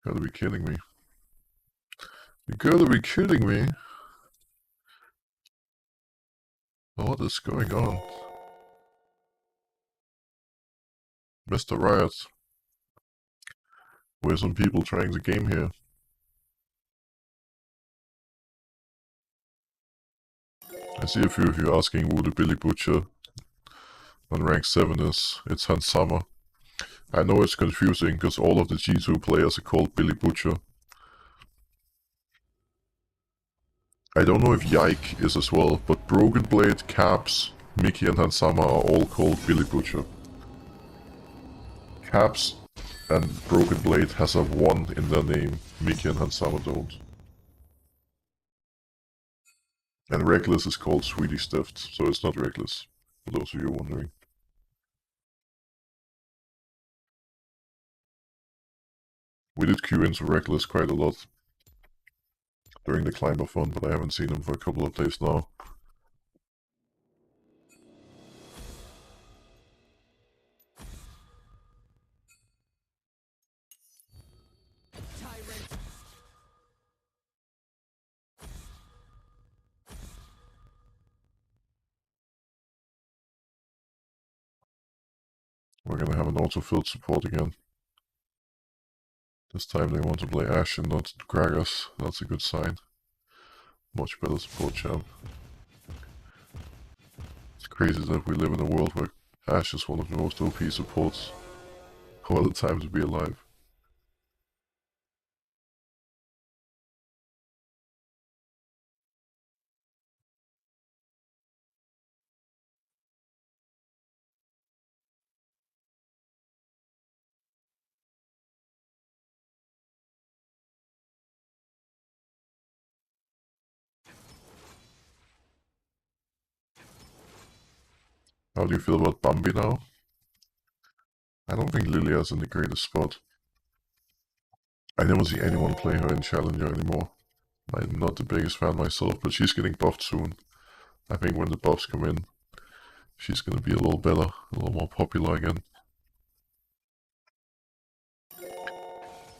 Gotta be kidding me. You gotta be kidding me. What is going on? Mr. Riot. Where's some people trying the game here? I see a few of you asking who the Billy Butcher on rank 7 is. It's Hans Sommer. I know it's confusing because all of the G2 players are called Billy Butcher. I don't know if Yike is as well, but Broken Blade, Caps, Mickey and Hans Sommer are all called Billy Butcher. Caps and Broken Blade has a 1 in their name, Mickey and Hans Sommer don't. And Reckless is called Swedish Theft, so it's not Reckless, for those of you wondering. We did queue into Reckless quite a lot during the Climber Fund, but I haven't seen him for a couple of days now. We're gonna have an auto-filled support again. This time they want to play Ashe and not Gragas. That's a good sign. Much better support champ. It's crazy that we live in a world where Ashe is one of the most OP supports. What a time to be alive. How do you feel about Bambi now? I don't think Lilia's in the greatest spot. I never see anyone play her in Challenger anymore. I'm not the biggest fan myself, but she's getting buffed soon. I think when the buffs come in, she's gonna be a little better, a little more popular again.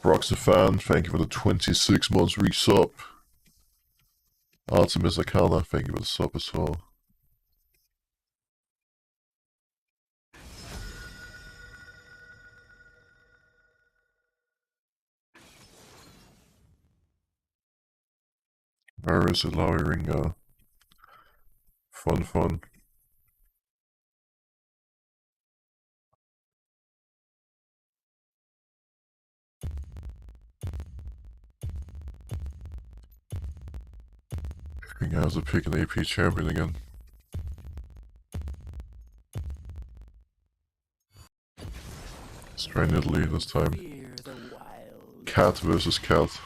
Brock's a fan, thank you for the 26 months resub. Artemis Akana, thank you for the sub as well. Where is it, Lawi Ringa? Fun. I think I have to pick an AP champion again. Let's try Nidalee this time. Cat versus Cat.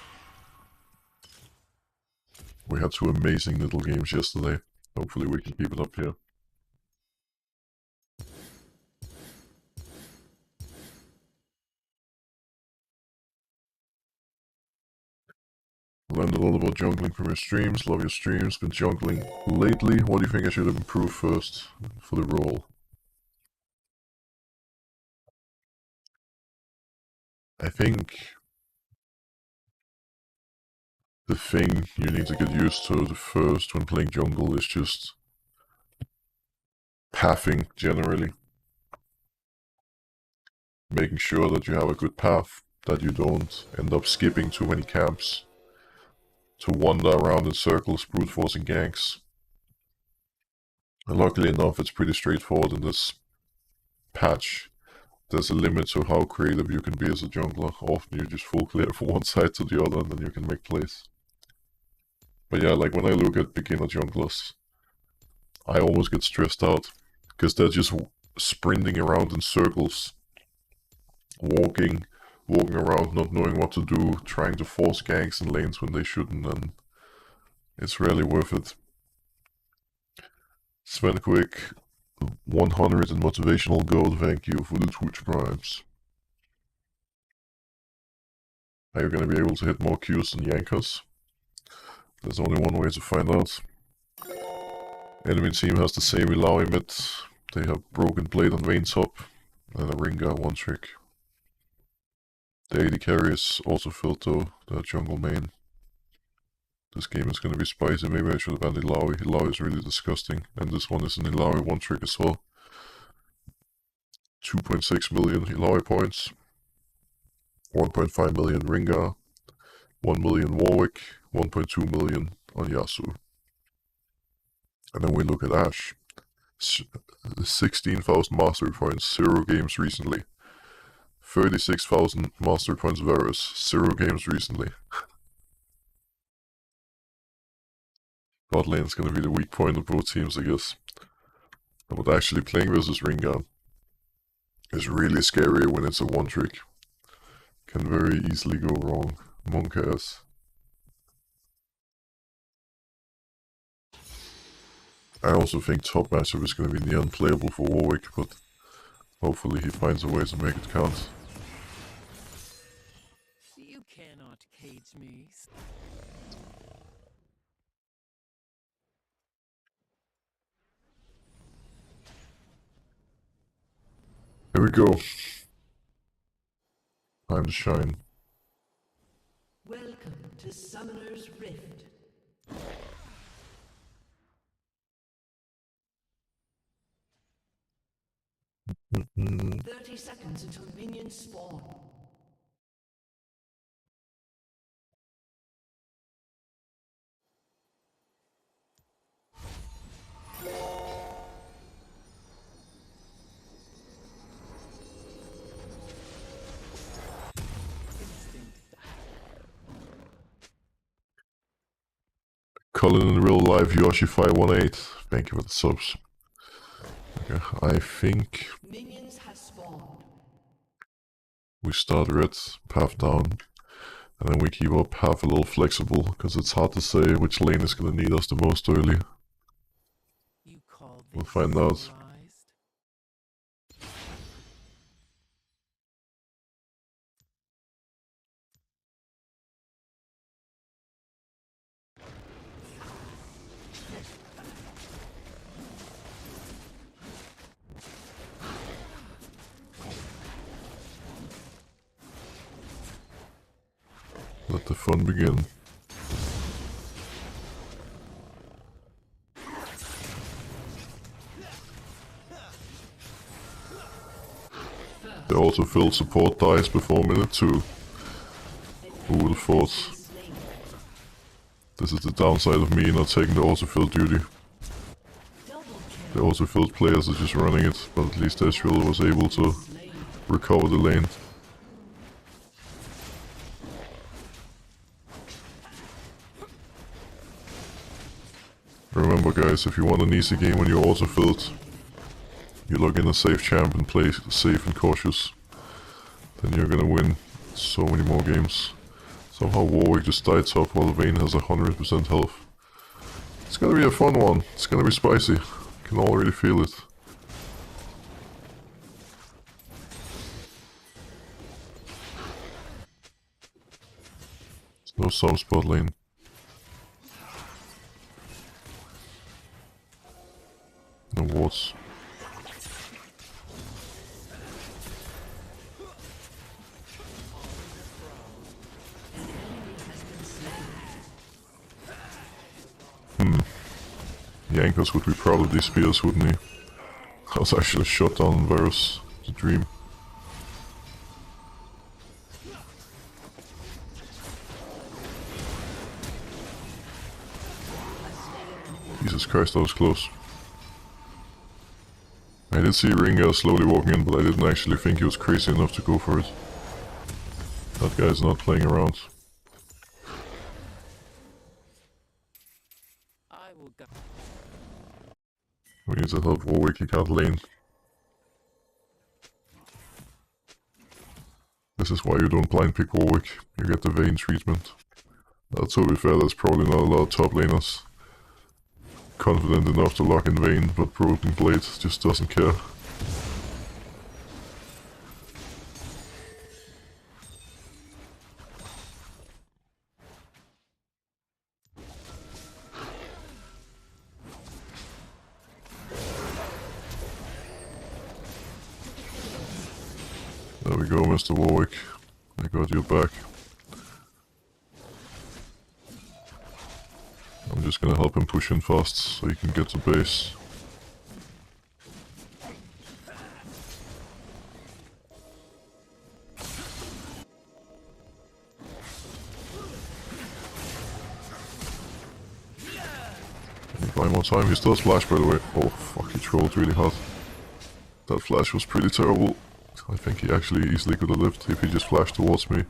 We had 2 amazing little games yesterday. Hopefully we can keep it up here. Learned a lot about jungling from your streams. Love your streams. Been jungling lately. What do you think I should improve first for the role? I think the thing you need to get used to the first when playing jungle is just pathing generally. Making sure that you have a good path, that you don't end up skipping too many camps to wander around in circles, brute forcing ganks. And luckily enough, it's pretty straightforward in this patch. There's a limit to how creative you can be as a jungler. Often you just full clear from one side to the other and then you can make plays. But yeah, like when I look at beginner junglers, I almost get stressed out because they're just sprinting around in circles, walking around, not knowing what to do, trying to force ganks in lanes when they shouldn't, and it's rarely worth it. Sven Quick, 100 in motivational gold, thank you for the Twitch primes. Are you going to be able to hit more Qs than Yankas? There's only one way to find out. Enemy team has the same Illaoi mid. They have Broken Blade on Vayne top and a Ringa one trick. The AD carry is also filled though, the jungle main. This game is going to be spicy. Maybe I should have banned Illaoi. Illaoi is really disgusting. And this one is an Illaoi one trick as well. 2.6 million Illaoi points. 1.5 million Ringa. 1 million Warwick. 1.2 million on Yasuo. And then we look at Ashe. 16,000 mastery points, 0 games recently. 36,000 mastery points Varus, 0 games recently. Bot lane is going to be the weak point of both teams, I guess. But actually playing versus Ringan is really scary when it's a one trick. Can very easily go wrong. Monk ass. I also think top matchup is going to be near unplayable for Warwick, but hopefully he finds a way to make it count. You cannot cage me. Here we go. Time to shine. Welcome to Summoner's Rift. Mm-hmm. 30 seconds until minions spawn. Colin in real life, Yoshi518. Thank you for the subs. Okay, I think Minions have spawned. we start red, path down, and then we keep our path a little flexible, because it's hard to say which lane is going to need us the most early. We'll find out. Let the fun begin. They also filled support dice before minute 2. Who would have thought? This is the downside of me not taking the autofill duty. The autofilled players are just running it, but at least Ezreal was able to recover the lane. Remember guys, if you want an easy game when you're autofilled, you log in a safe champ and play safe and cautious, then you're gonna win so many more games. Somehow Warwick just died top while Vayne has 100% health. It's gonna be a fun one, it's gonna be spicy, can already feel it. There's no some spot lane. wards. Jankos would be proud of these spears, wouldn't he? That was actually a shot down Varus, the dream. Jesus Christ, that was close. I did see Ringa slowly walking in, but I didn't actually think he was crazy enough to go for it. That guy's not playing around. I will go. We need to help Warwick, he can't lane. This is why you don't blind pick Warwick, you get the Vayne treatment. To be fair, there's probably not a lot of top laners confident enough to lock in Vayne, but Broken Blade just doesn't care. There we go, Mr. Warwick. I got your back. I'm just gonna help him push in fast so he can get to base. Can he buy more time? He still has flash, by the way. Oh fuck, he trolled really hard. That flash was pretty terrible. I think he actually easily could have lived if he just flashed towards me.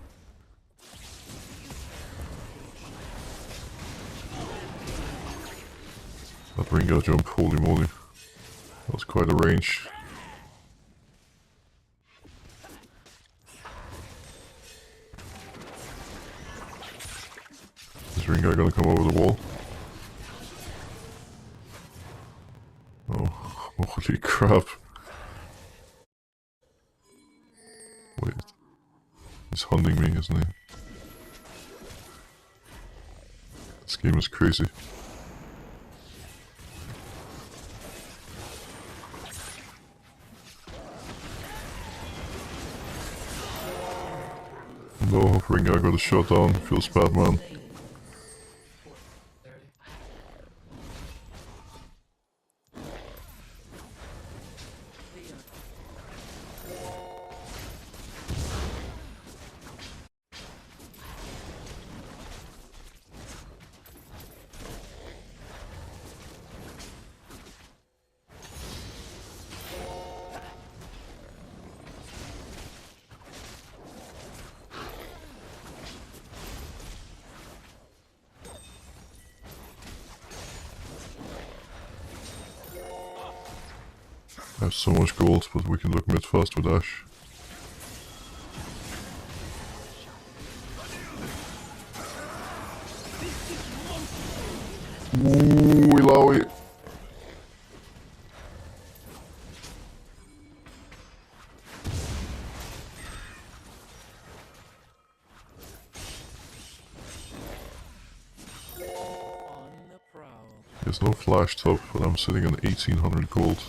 That Ringo jump, holy moly. That was quite a range. Is Ringo gonna come over the wall? Oh, holy crap. Wait. He's hunting me, isn't he? This game is crazy. No, Ringa got a shot down. Feels bad, man. I have so much gold, but we can look mid fast with Ashe. Ooh, Illaoi. There's no flash top, but I'm sitting on 1800 gold.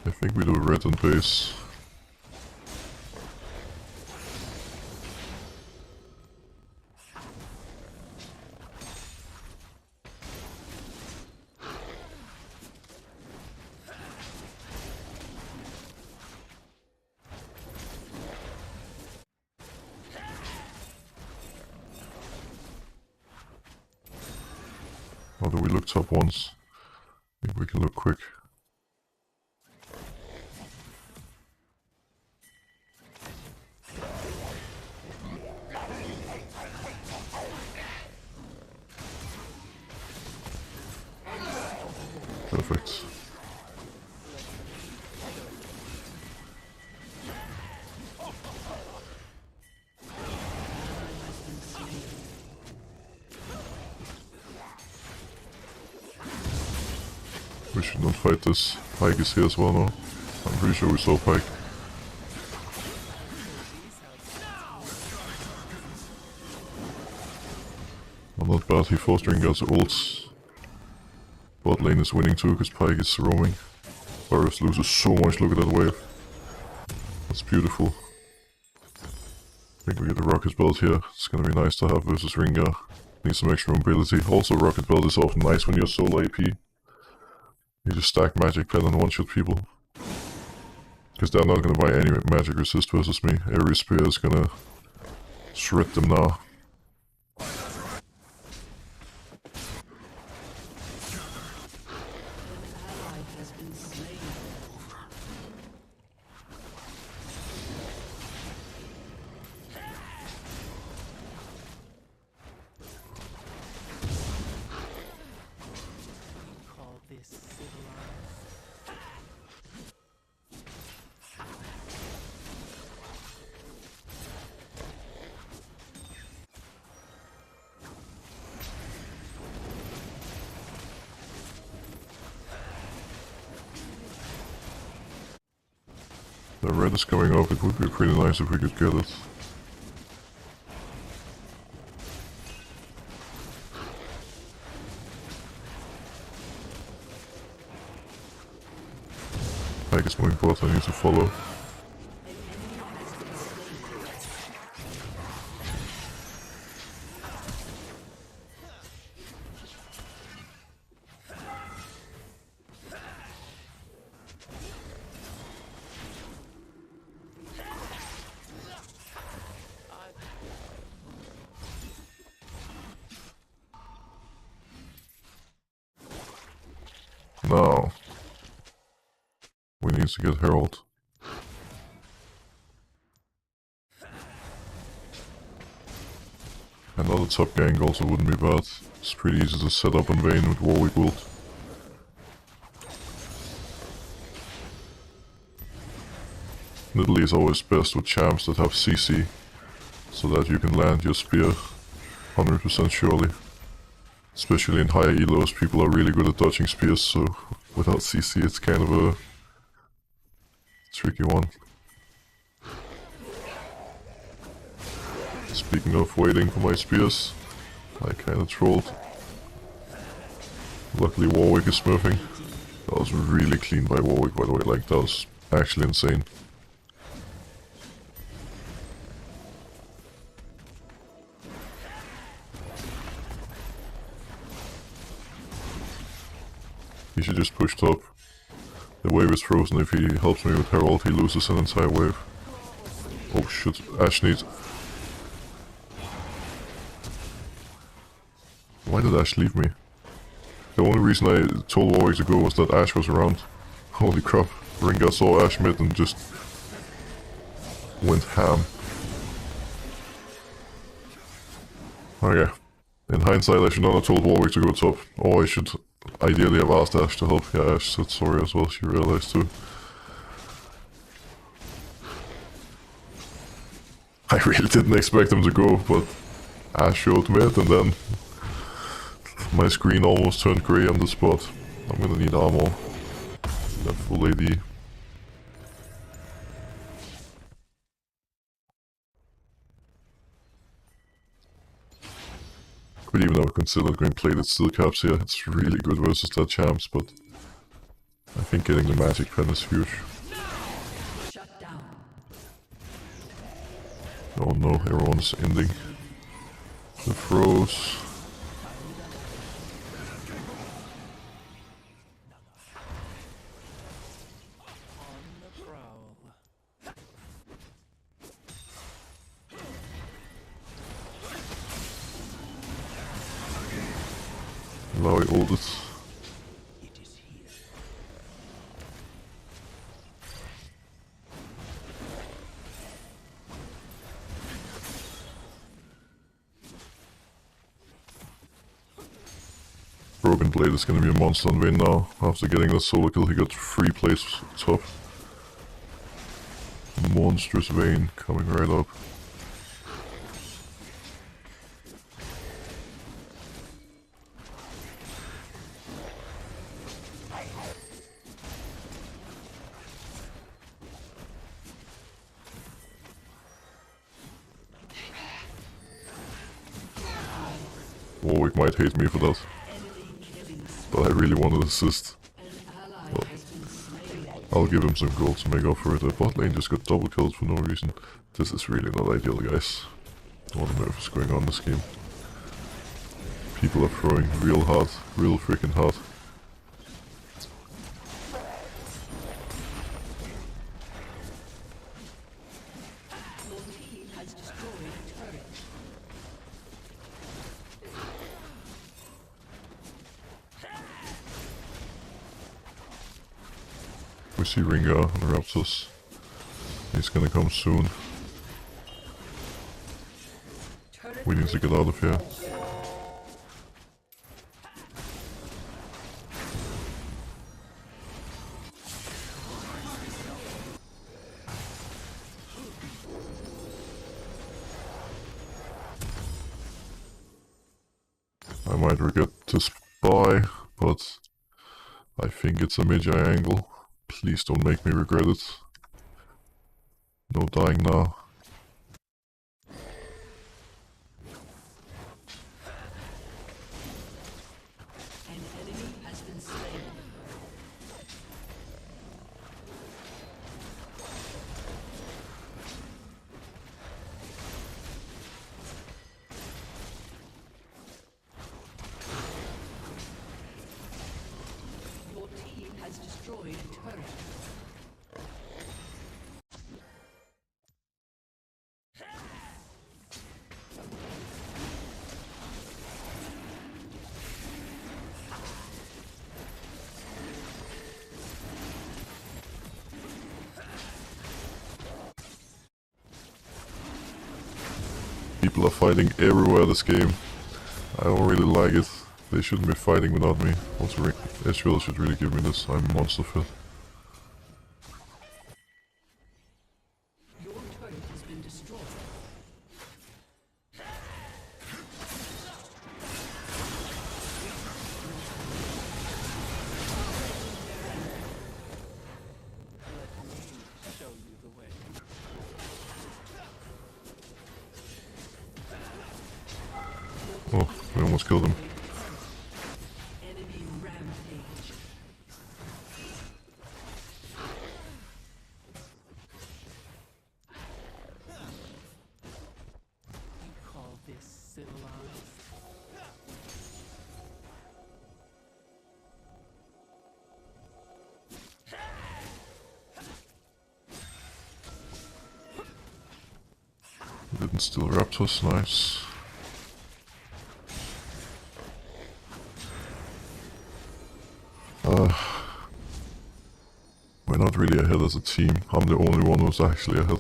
I think we do red and base. Or do we look top once? I think we can look quick. Perfect. We should not fight this. Pyke is here as well now. I'm pretty sure we saw Pyke. Well, not bad. He forced Ringar's ults. Bot lane is winning too because Pyke is roaming. Varus loses so much. Look at that wave. That's beautiful. I think we get a Rocket Belt here. It's gonna be nice to have versus Ringar. Need some extra mobility. Also, Rocket Belt is often nice when you're solo AP. You just stack Magic Pen and one-shot people. Because they're not gonna buy any magic resist versus me. Every spear is gonna shred them now. Call this civilized. The red is coming up. It would be pretty nice if we could get it. Pyke is moving bot, I need to follow. Now, we need to get Herald. Another top gank also wouldn't be bad. It's pretty easy to set up in Vayne with Warwick ult. Italy is always best with champs that have CC, so that you can land your spear 100% surely. Especially in higher elos, people are really good at dodging spears, so without CC it's kind of a tricky one. Speaking of waiting for my spears, I kinda trolled. Luckily Warwick is smurfing. That was really clean by Warwick, by the way, like that was actually insane. He should just push top. The wave is frozen. If he helps me with Herald, he loses an entire wave. Oh shit, Ashe needs... Why did Ashe leave me? The only reason I told Warwick to go was that Ashe was around. Holy crap, Ringar saw Ashe mid and just went ham. Okay, in hindsight I should not have told Warwick to go top, or I should ideally have asked Ashe to help. Yeah, Ashe said sorry as well, she realized too. I really didn't expect him to go, but Ashe showed mid and then my screen almost turned grey on the spot. I'm gonna need armor. That full AD. Could even have considered going plated steel caps here. It's really good versus that champs, but I think getting the magic pen is huge. Shut down. Oh no, everyone's ending. The froze. Now I hold it. Broken Blade is gonna be a monster on Vayne now. After getting that solo kill, he got 3 plays top. Monstrous Vayne coming right up. Warwick might hate me for that. But I really want to assist. Well, I'll give him some gold to make up for it. The bot lane just got double killed for no reason. This is really not ideal, guys. What on earth is going on in this game? People are throwing real hard, real freaking hard. We see Ringar on the Raptors. He's gonna come soon. We need to get out of here. I might regret this buy, but I think it's a Magi angle. Please don't make me regret it. No dying now. An enemy has been slain. Your team has destroyed a turret. People are fighting everywhere this game. I don't really like it. They shouldn't be fighting without me. Also, Israel should really give me this. I'm monster fit. Your turret has been destroyed. Show you the way. Oh, we almost killed him. Enemy rampage. You call this civilized? Didn't steal Raptors, nice. We're not really ahead as a team. I'm the only one who's actually ahead.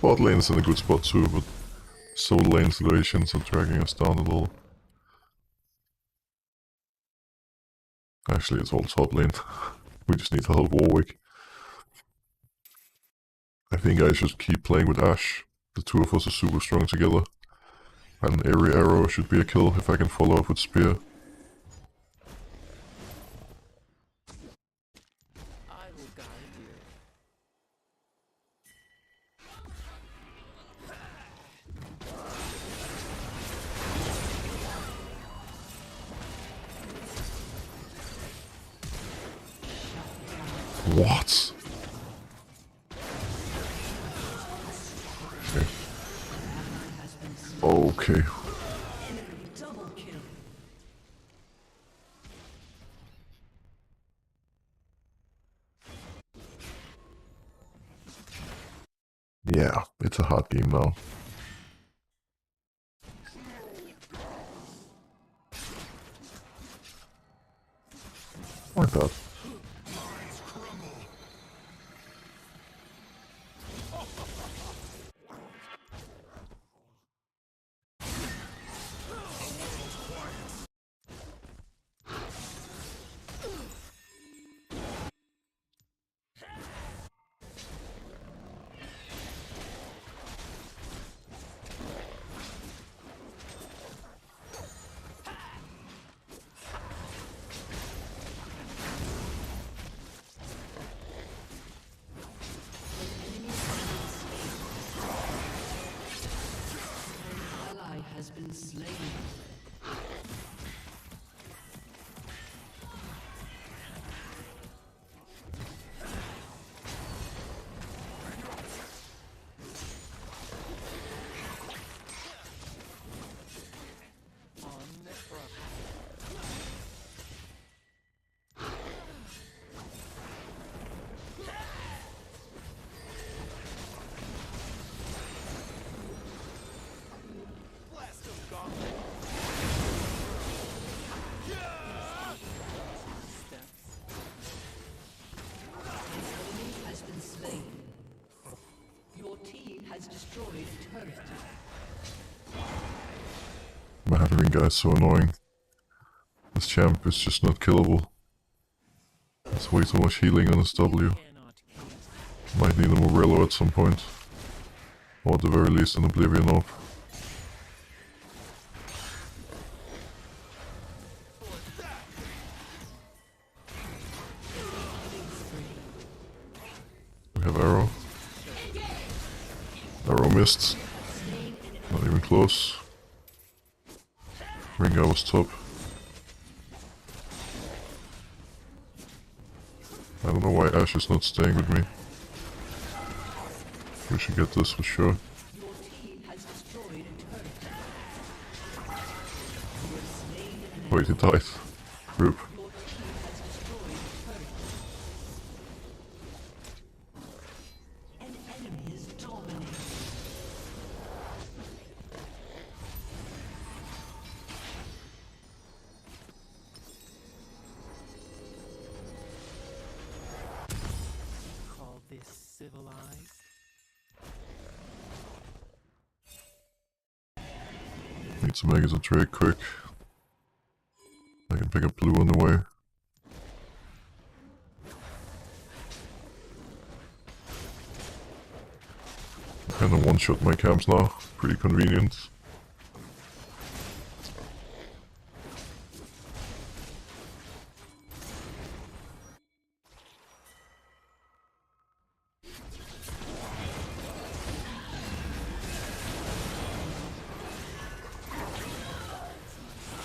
Bot lane is in a good spot too, but solo lane situations are dragging us down a little. Actually, it's all top lane. We just need to help Warwick. I think I should keep playing with Ashe. The two of us are super strong together. And every arrow should be a kill if I can follow up with Spear. I will guide you. What? Okay. Enemy double kill. Yeah, it's a hard game now. Like that. Ally has been slain. Mattering guy's so annoying. This champ is just not killable. There's way too much healing on his W. Might need a Morello at some point. Or at the very least an Oblivion Orb. We have Arrow. Arrow missed. Not even close. Ringo was top. I don't know why Ashe is not staying with me. We should get this for sure. Wait, he died. Rip. Call this civilized? Need to make it a trade quick. I can pick up blue on the way. Kinda one-shot my camps now. Pretty convenient.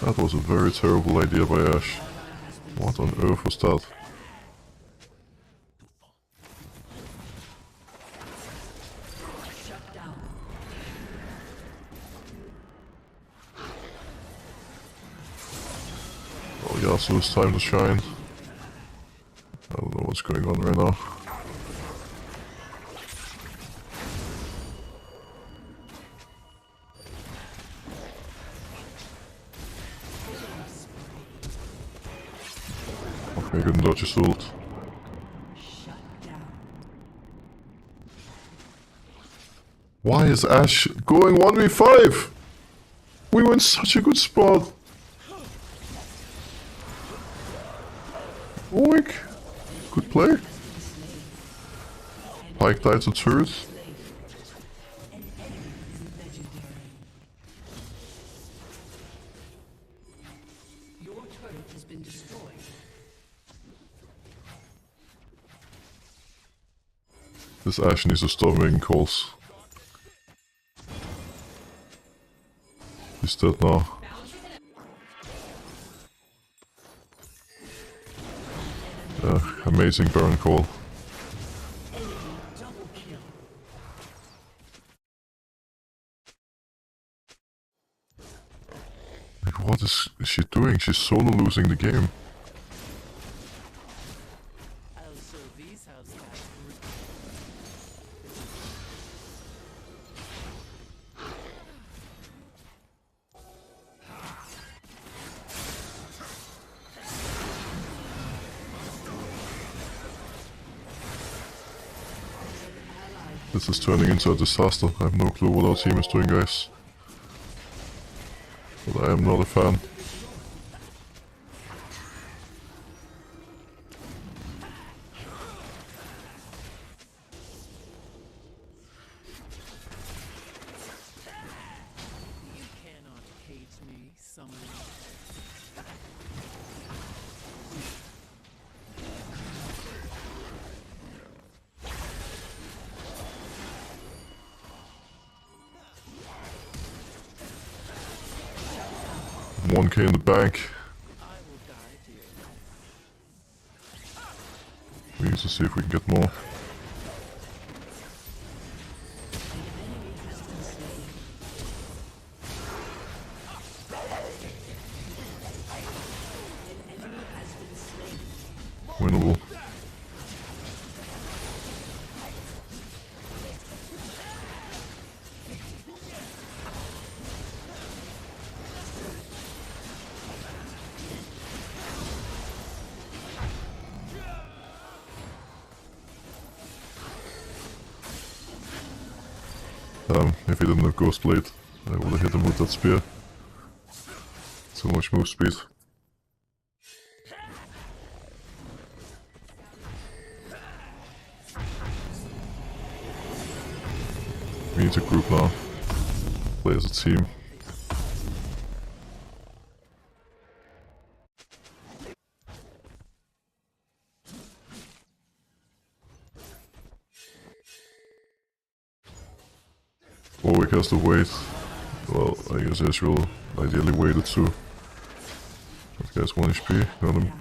That was a very terrible idea by Ashe. What on earth was that? Oh Yasuo, it's time to shine. I don't know what's going on right now. Okay, couldn't dodge his ult. Why is Ashe going 1v5? We were in such a good spot. Oink. Good play. Pike died to turret. Your turret has been destroyed. This Ashe needs to stop making calls. He's dead now. Amazing Baron call. Like, what is she doing? She's solo losing the game. I'll show these house guys. This is turning into a disaster. I have no clue what our team is doing, guys. But I am not a fan. You cannot hate me, summoner. One K in the bank. I will guide you. We need to see if we can get more. Winnable. If he didn't have Ghostblade, I would have hit him with that spear. Too much move speed. We need to group now. Play as a team. Warwick has to wait. Well, I guess Ezreal ideally waited too. That guy's 1 HP, got him.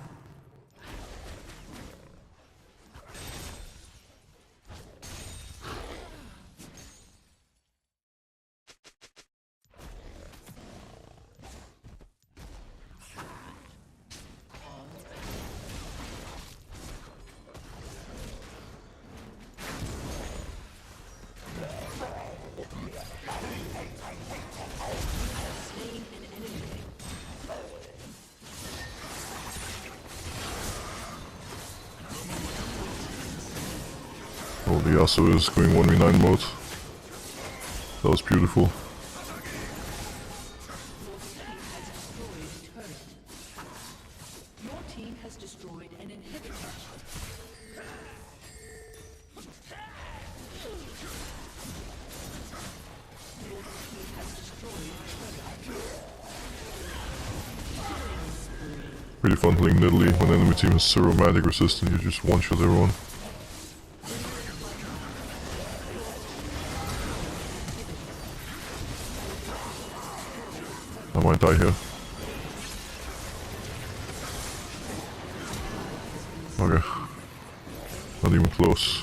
Oh, the Yasuo is going 1v9 mode. That was beautiful. Your team has destroyed an inhibitor. Pretty fun playing Nidalee when enemy team has 0 magic resistance, you just one-shot everyone. I might die here. Okay. Not even close.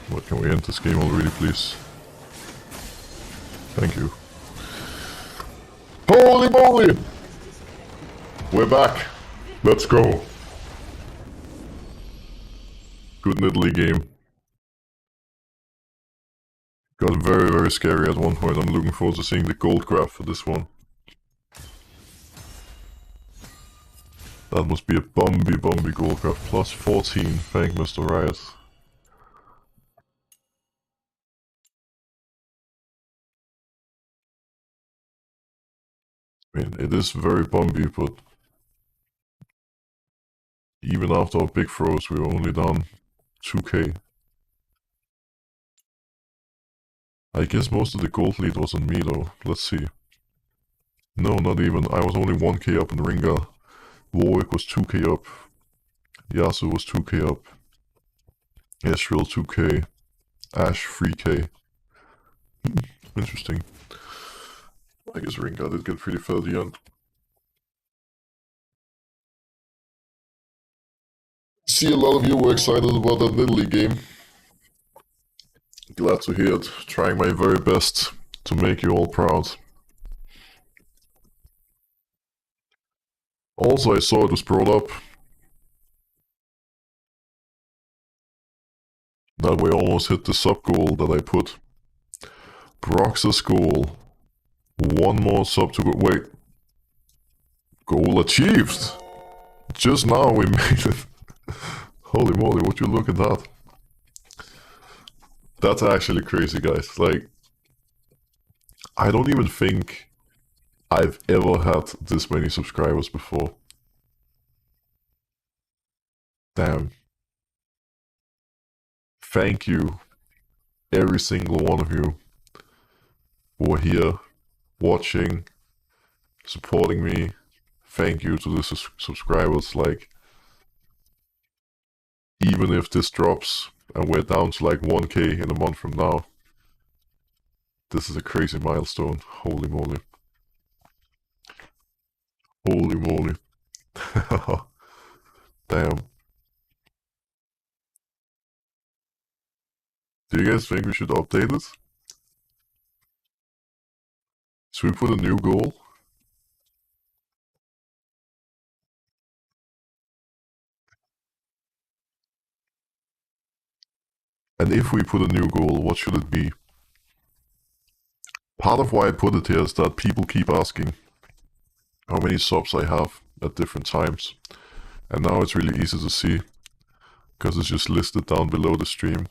What, can we end this game already, please? Thank you. Holy moly! We're back. Let's go. Good Nidalee game. Got very, very scary at one point. I'm looking forward to seeing the gold graph for this one. That must be a Bumby gold graph. Plus 14. Thank Mr. Riot. I mean, it is very bumpy, but even after our big throws, we were only down 2k. I guess most of the gold lead was on me though. Let's see. No, not even. I was only 1k up in Ringa. Warwick was 2k up. Yasuo was 2k up. Ezreal 2k. Ashe 3k. Interesting. I guess Ringa did get pretty far at the end. See, a lot of you were excited about that Nidalee game. Glad to hear it. Trying my very best to make you all proud. Also, I saw it was brought up that we almost hit the sub goal that I put. Brox's goal. One more sub to go. Wait. Goal achieved! Just now we made it. Holy moly, would you look at that? That's actually crazy, guys. Like, I don't even think I've ever had this many subscribers before. Damn. Thank you, every single one of you who are here, watching, supporting me. Thank you to the subscribers. Like, even if this drops and we're down to like 1k in a month from now, this is a crazy milestone. Holy moly. Holy moly. Damn. Do you guys think we should update it? Should we put a new goal? And if we put a new goal, what should it be? Part of why I put it here is that people keep asking how many subs I have. at different times. And now it's really easy to see, because it's just listed down below the stream.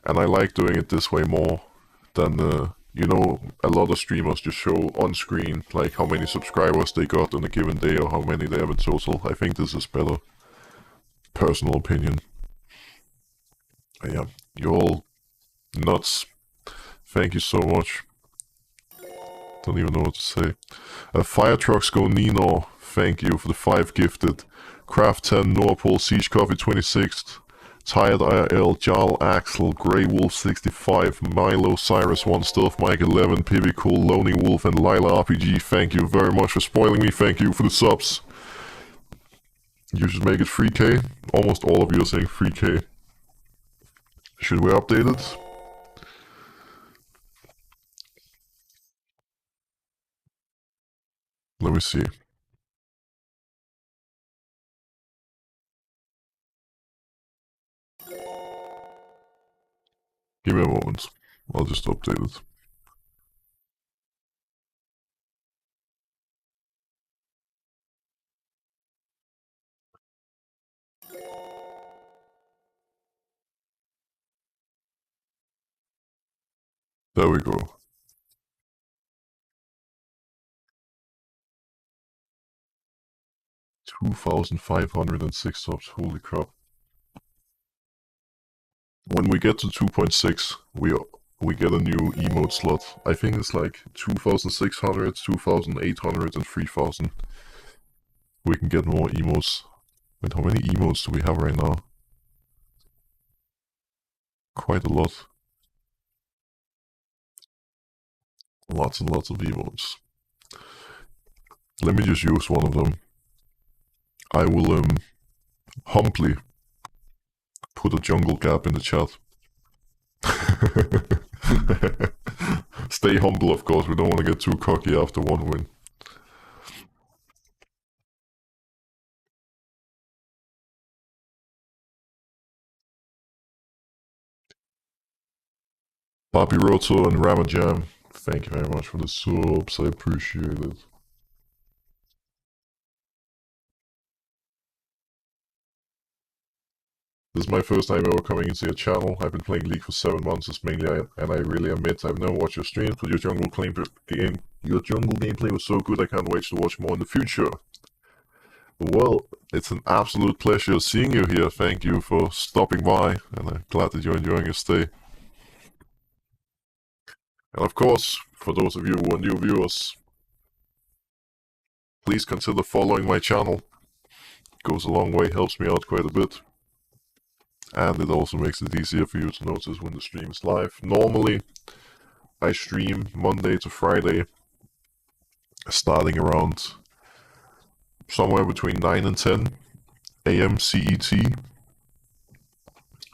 And I like doing it this way more than, you know, a lot of streamers just show on screen, like how many subscribers they got on a given day or how many they have in total. I think this is better. Personal opinion. But yeah, you're all nuts. Thank you so much. Don't even know what to say. Fire Trucks Go Nino, thank you for the 5 gifted. Craft 10, Norpol, Siege Coffee 26th, Tired IRL, Jarl Axel, Grey Wolf 65, Milo Cyrus 1, Stealth Mike 11, Pibby Cool, Lonely Wolf, and Lila RPG. Thank you very much for spoiling me. Thank you for the subs. You should make it 3K. Almost all of you are saying 3K. Should we update it? Let me see. Give me a moment. I'll just update it. There we go. $2,506 subs. Holy crap. When we get to 2.6, we get a new emote slot. I think it's like 2,600, 2,800, and 3,000. We can get more emotes. Wait, how many emotes do we have right now? Quite a lot. Lots and lots of emotes. Let me just use one of them. I will humbly put a jungle gap in the chat. Stay humble, of course. We don't want to get too cocky after one win. Bobby Roto and Ramajam, thank you very much for the subs. I appreciate it. This is my first time ever coming into your channel. I've been playing League for 7 months, and I really admit I've never watched your streams, but your jungle gameplay was so good I can't wait to watch more in the future. Well, it's an absolute pleasure seeing you here. Thank you for stopping by, and I'm glad that you're enjoying your stay. And of course, for those of you who are new viewers, please consider following my channel. It goes a long way, helps me out quite a bit. And it also makes it easier for you to notice when the stream is live. Normally, I stream Monday to Friday, starting around somewhere between 9 and 10 a.m. CET.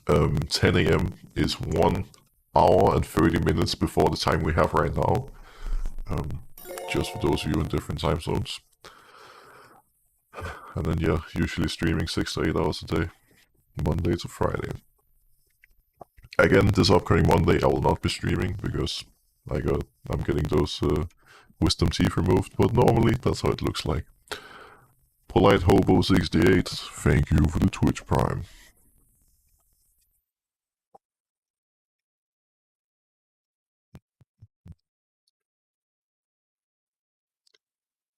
10 a.m. is 1 hour and 30 minutes before the time we have right now. Just for those of you in different time zones. And then, yeah, usually streaming 6 to 8 hours a day, Monday to Friday. Again, this upcoming Monday I will not be streaming because I'm getting those wisdom teeth removed, but normally that's how it looks like. Polite Hobo 68, thank you for the Twitch Prime.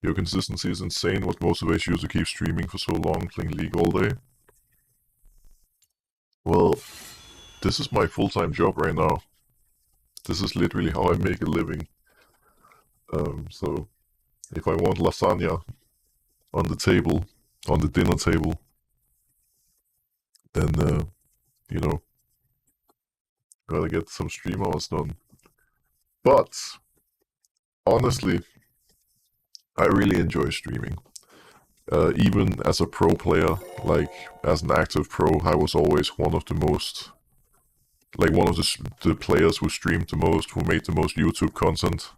Your consistency is insane. What motivates you to keep streaming for so long, playing League all day? Well, this is my full-time job right now. This is literally how I make a living. So, if I want lasagna on the table, on the dinner table, then, you know, gotta get some stream hours done. But, honestly, I really enjoy streaming. Even as a pro player, like as an active pro, I was always one of the most, like one of the players who streamed the most, who made the most YouTube content.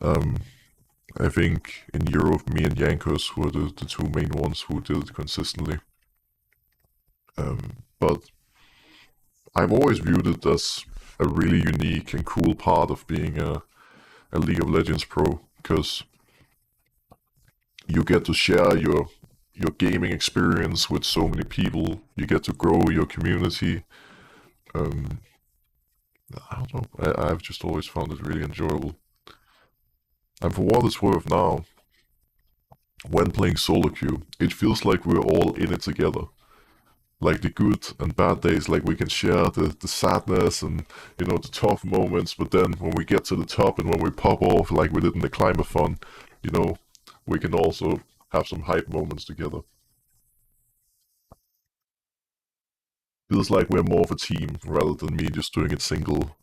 I think in Europe, me and Yankos were the two main ones who did it consistently. But I've always viewed it as a really unique and cool part of being a League of Legends pro, because you get to share your gaming experience with so many people. You get to grow your community. I don't know. I've just always found it really enjoyable. And for what it's worth now, when playing solo queue, it feels like we're all in it together. Like the good and bad days, like we can share the sadness and, you know, the tough moments, but then when we get to the top and when we pop off like we did in the climber fun, you know, we can also have some hype moments together. Feels like we're more of a team rather than me just doing it single,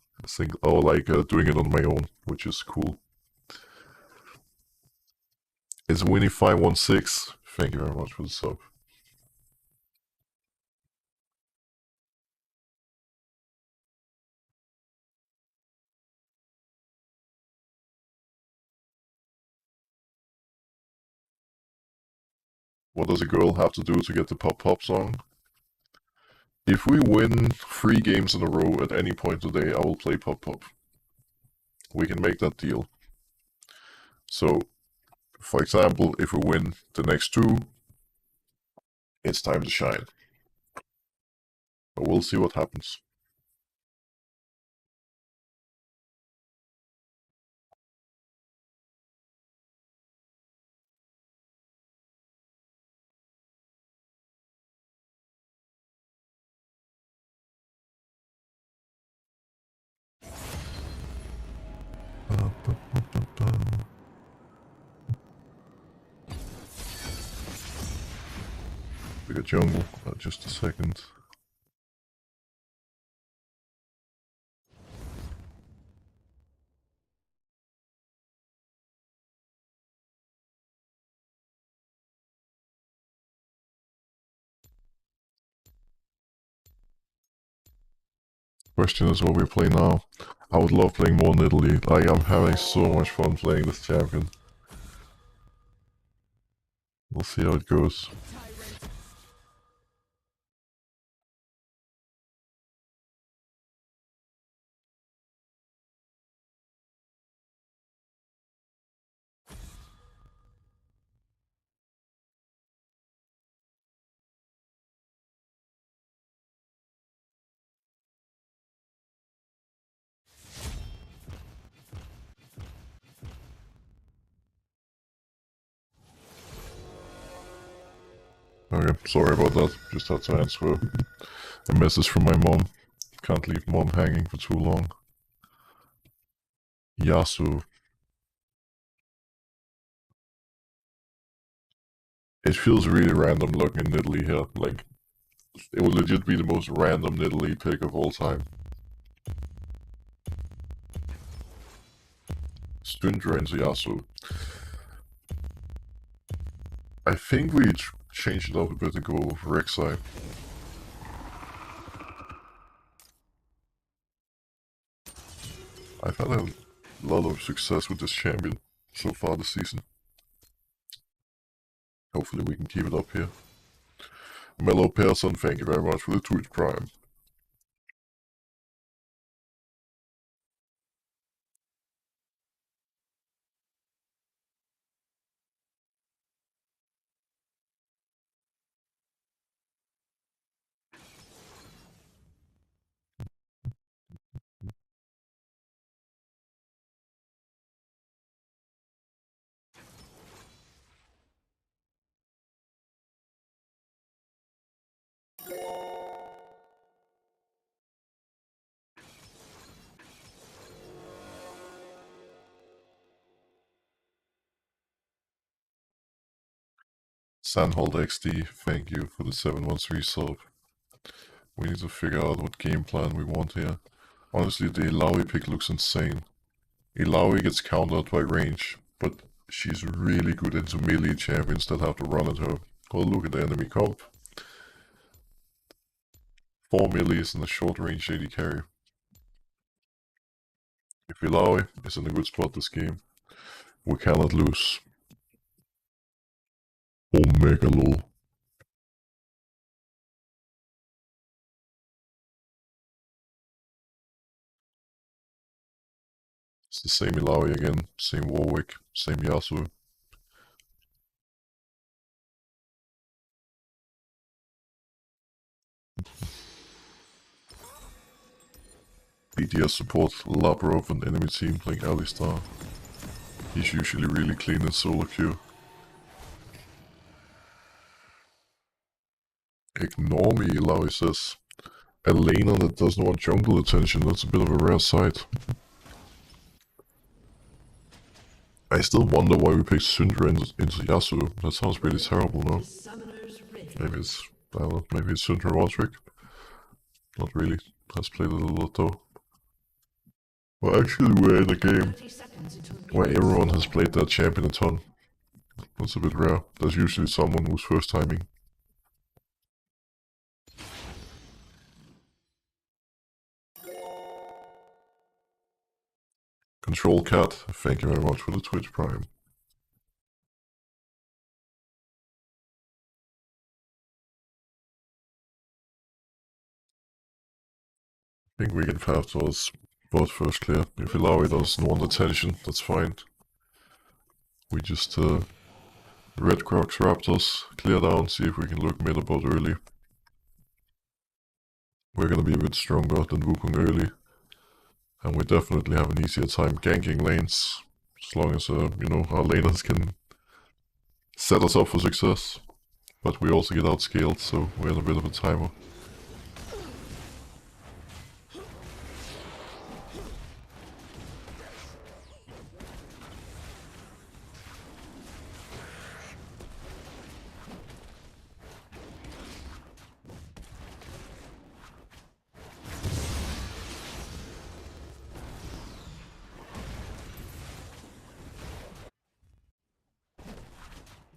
or like doing it on my own, which is cool. It's Winnie516. Thank you very much for the sub. What does a girl have to do to get the Pop Pop song? If we win 3 games in a row at any point today, I will play Pop Pop. We can make that deal. So, for example, if we win the next 2, it's time to shine. But we'll see what happens. We got jungle. Just a second. Question is what we play now. I would love playing more Nidalee. Like, I'm having so much fun playing this champion. We'll see how it goes. Okay, sorry about that. Just had to answer a message from my mom. Can't leave mom hanging for too long. Yasuo. It feels really random looking at Nidalee here. Like, it would legit be the most random Nidalee pick of all time. Syndra into Yasuo. I think we changed it up a bit and go with Rek'Sai. I've had a lot of success with this champion so far this season. Hopefully we can keep it up here. Mellow Person, thank you very much for the Twitch Prime. Sandhold XD, thank you for the 713 sub. We need to figure out what game plan we want here. Honestly, the Illaoi pick looks insane. Illaoi gets countered by range, but she's really good into melee champions that have to run at her. Well, look at the enemy comp. 4 melees and a short range AD carry. If Illaoi is in a good spot this game, we cannot lose. Omega lol. It's the same Illaoi again, same Warwick, same Yasuo. ADS support Labra of an enemy team playing Alistar. He's usually really clean in solo queue. Ignore me, Ilaoi says. A laner that doesn't want jungle attention, that's a bit of a rare sight. I still wonder why we picked Syndra into Yasuo. That sounds pretty terrible now. Maybe it's, I don't know, maybe it's Syndra Roderick. Not really. Has played it a lot though. Well, actually we're in a game where everyone has played that champion a ton. That's a bit rare. There's usually someone who's first timing. Control Cat, thank you very much for the Twitch Prime. I think we can path towards bot first clear. If Ilaoi doesn't want attention, that's fine. We just Red Crocs Raptors, clear down, see if we can look mid about early. We're gonna be a bit stronger than Wukong early. And we definitely have an easier time ganking lanes, as long as, you know, our laners can set us up for success. But we also get outscaled, so we're in a bit of a timer.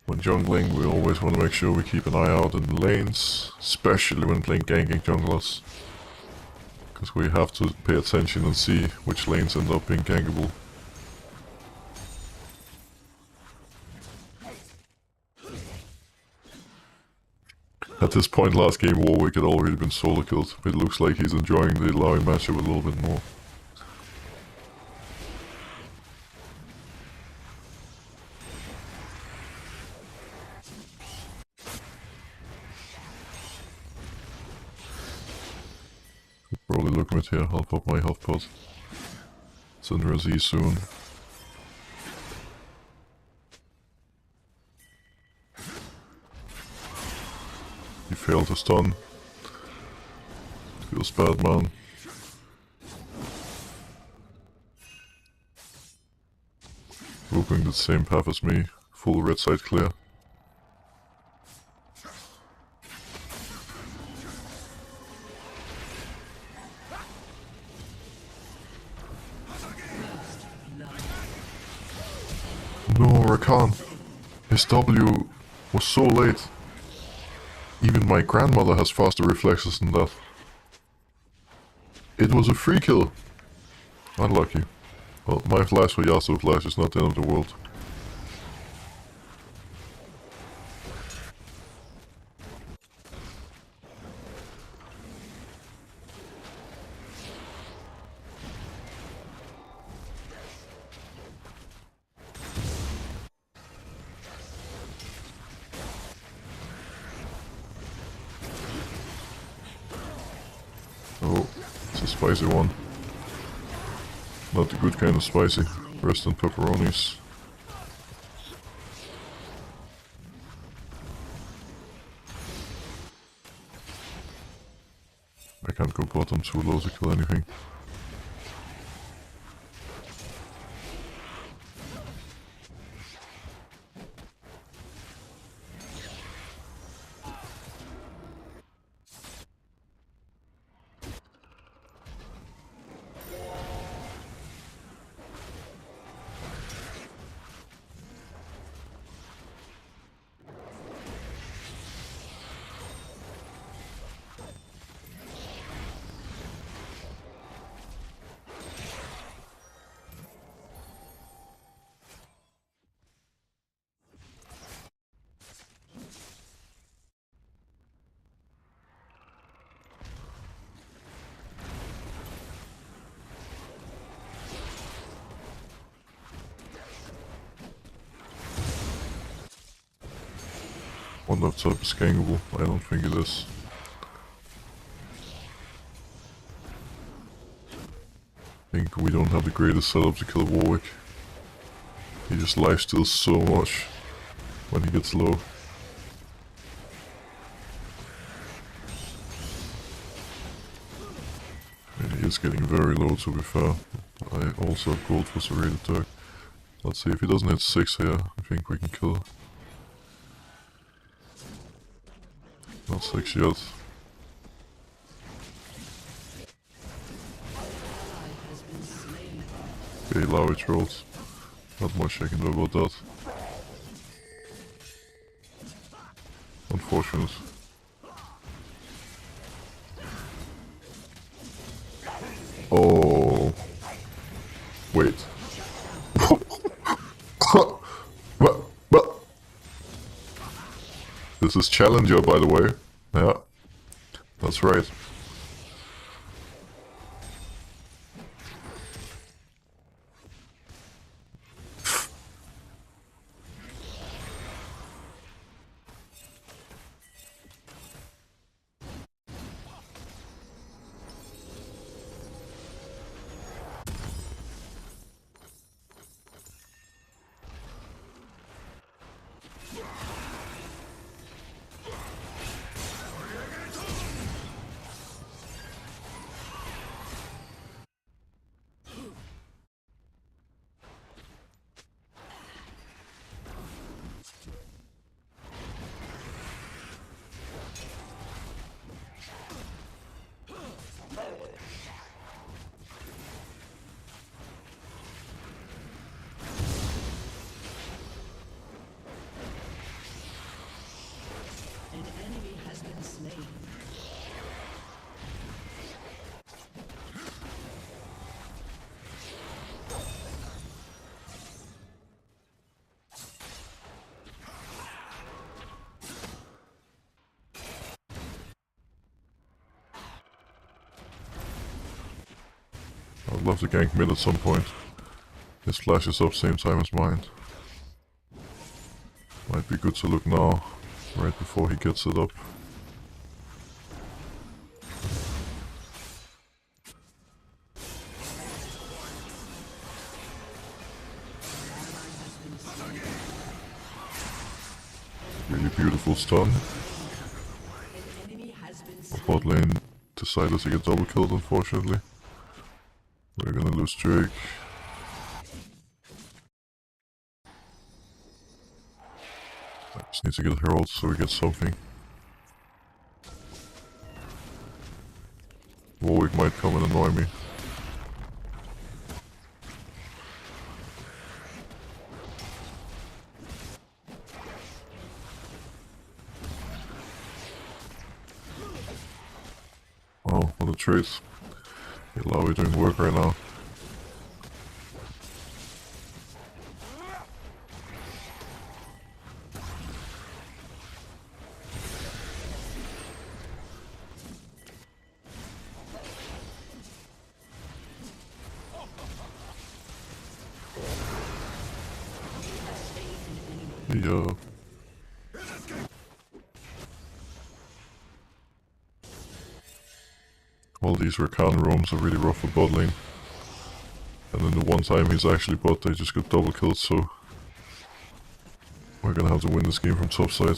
When jungling, we always want to make sure we keep an eye out in the lanes, especially when playing ganking junglers. Because we have to pay attention and see which lanes end up being gankable. At this point last game, Warwick had already been solo killed. It looks like he's enjoying the Ilaoi matchup a little bit more. Probably look mid here, I'll pop my health pot. Syndra Z soon. He failed to stun. Feels bad, man. Wukong the same path as me, full red side clear. No, Rakan. His W was so late. Even my grandmother has faster reflexes than that. It was a free kill. Unlucky. Well, my flash for Yasuo flash is not the end of the world. Oh, it's a spicy one. Not the good kind of spicy. Rest in pepperonis. I can't go bottom too low to kill anything. Wonder if top is gankable. I don't think it is. think we don't have the greatest setup to kill Warwick. He just lifesteals so much when he gets low. And he is getting very low, to be fair. I also have gold for Serrated Turk. Let's see, if he doesn't hit 6 here, I think we can kill. Not 6 yet. Okay, Lawi trolls. Not much I can do about that. Unfortunate. Oh. Wait. What? This is Challenger, by the way. Yeah. That's right. An enemy has been slain. I'd love to gank mid at some point. His flash is up same time as mine. Might be good to look now, right before he gets it up. Really beautiful stun. Bot lane decided to get double killed, unfortunately. We're gonna lose Drake. I just need to get Herald so we get something. Warwick might come and annoy me. Wow, what a trace. Lawi doing work right now. Yeah. All these Rakan roams are really rough for bot lane. And then the one time he's actually bot, they just got double killed, so we're gonna have to win this game from top side.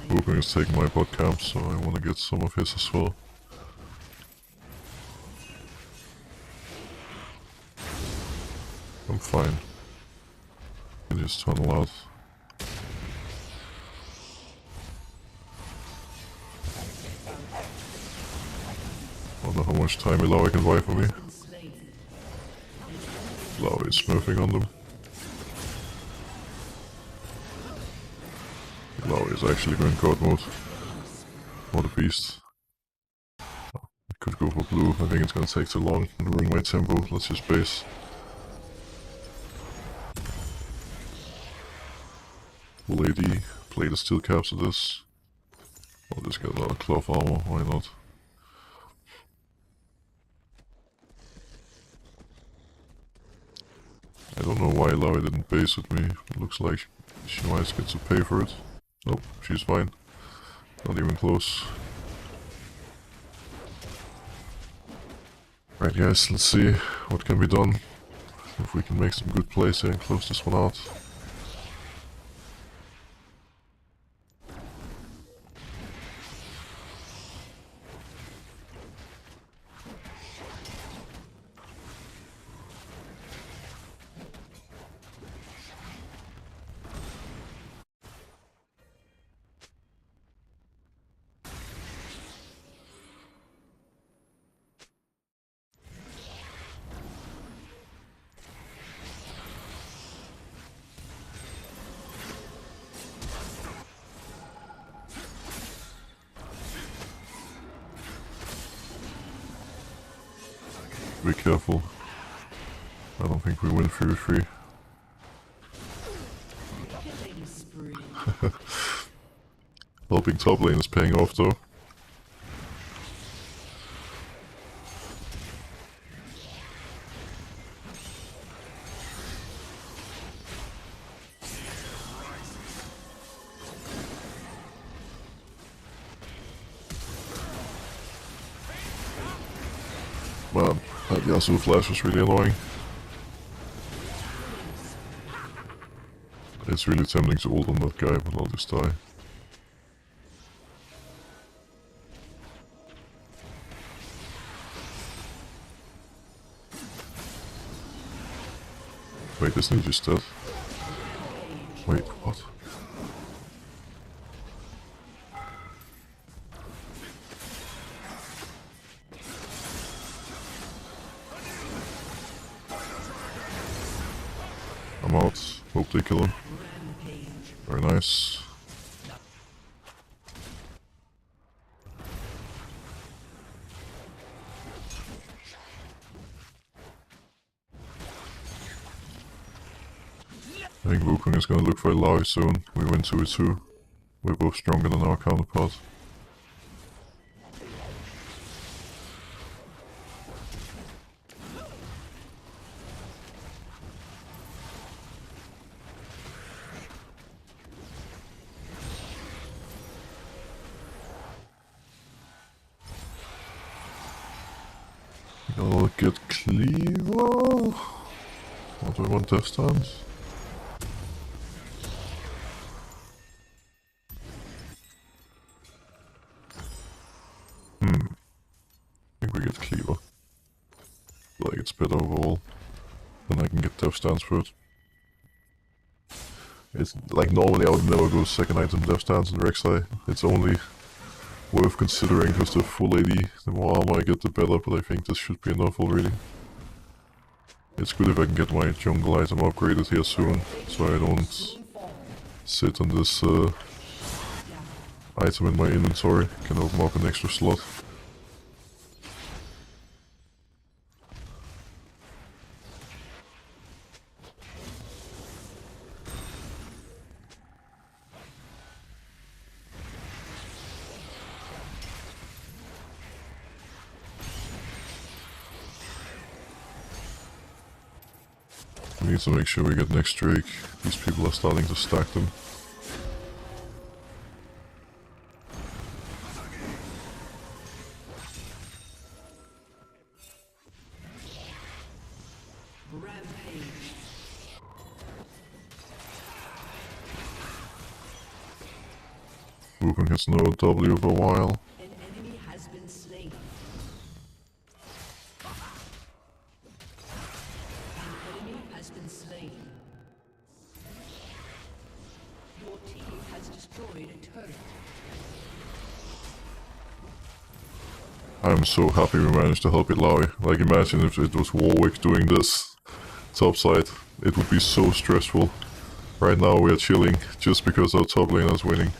Wukong is taking my bot camp, so I want to get some of his as well. I'm fine. I can just tunnel out. I don't know how much time Illaoi can buy for me. Illaoi is smurfing on them. Illaoi is actually going god mode. What a beast. I could go for blue, I think it's gonna take too long and ruin my tempo. Let's just base. Full AD, play the steel caps of this. I'll just get a lot of cloth armor, why not? I don't know why Lawi didn't base with me. It looks like she might get to pay for it. Nope, she's fine. Not even close. Right guys, let's see what can be done. If we can make some good plays here and close this one out. Be careful. I don't think we win 3-3. Killing spree. Helping top lane is paying off though. Man, that Yasuo flash was really annoying. It's really tempting to ult on that guy, but I'll just die. Wait, this ninja's dead. Wait, what? I'm out. Hope they kill him. Very nice. I think Wukong is gonna look for Lawi soon. We win 2v2. We're both stronger than our counterpart. I'll get Cleaver. What do I want Death Stance? I think we get Cleaver. Like it's better overall. Then I can get Death Stance for it. It's like normally I would never go second item Death Stance in Rek'Sai. It's only worth considering because the full AD, the more armor I get the better, but I think this should be enough already. It's good if I can get my jungle item upgraded here soon, so I don't sit on this item in my inventory. Can open up an extra slot. We need to make sure we get next Drake. These people are starting to stack them. Rampage. Wukong has no W for a while. An enemy has been slain. An enemy has been slain. Your team has destroyed a turret. I'm so happy we managed to help Illaoi. Like imagine if it was Warwick doing this topside. It would be so stressful. Right now we are chilling just because our top lane is winning.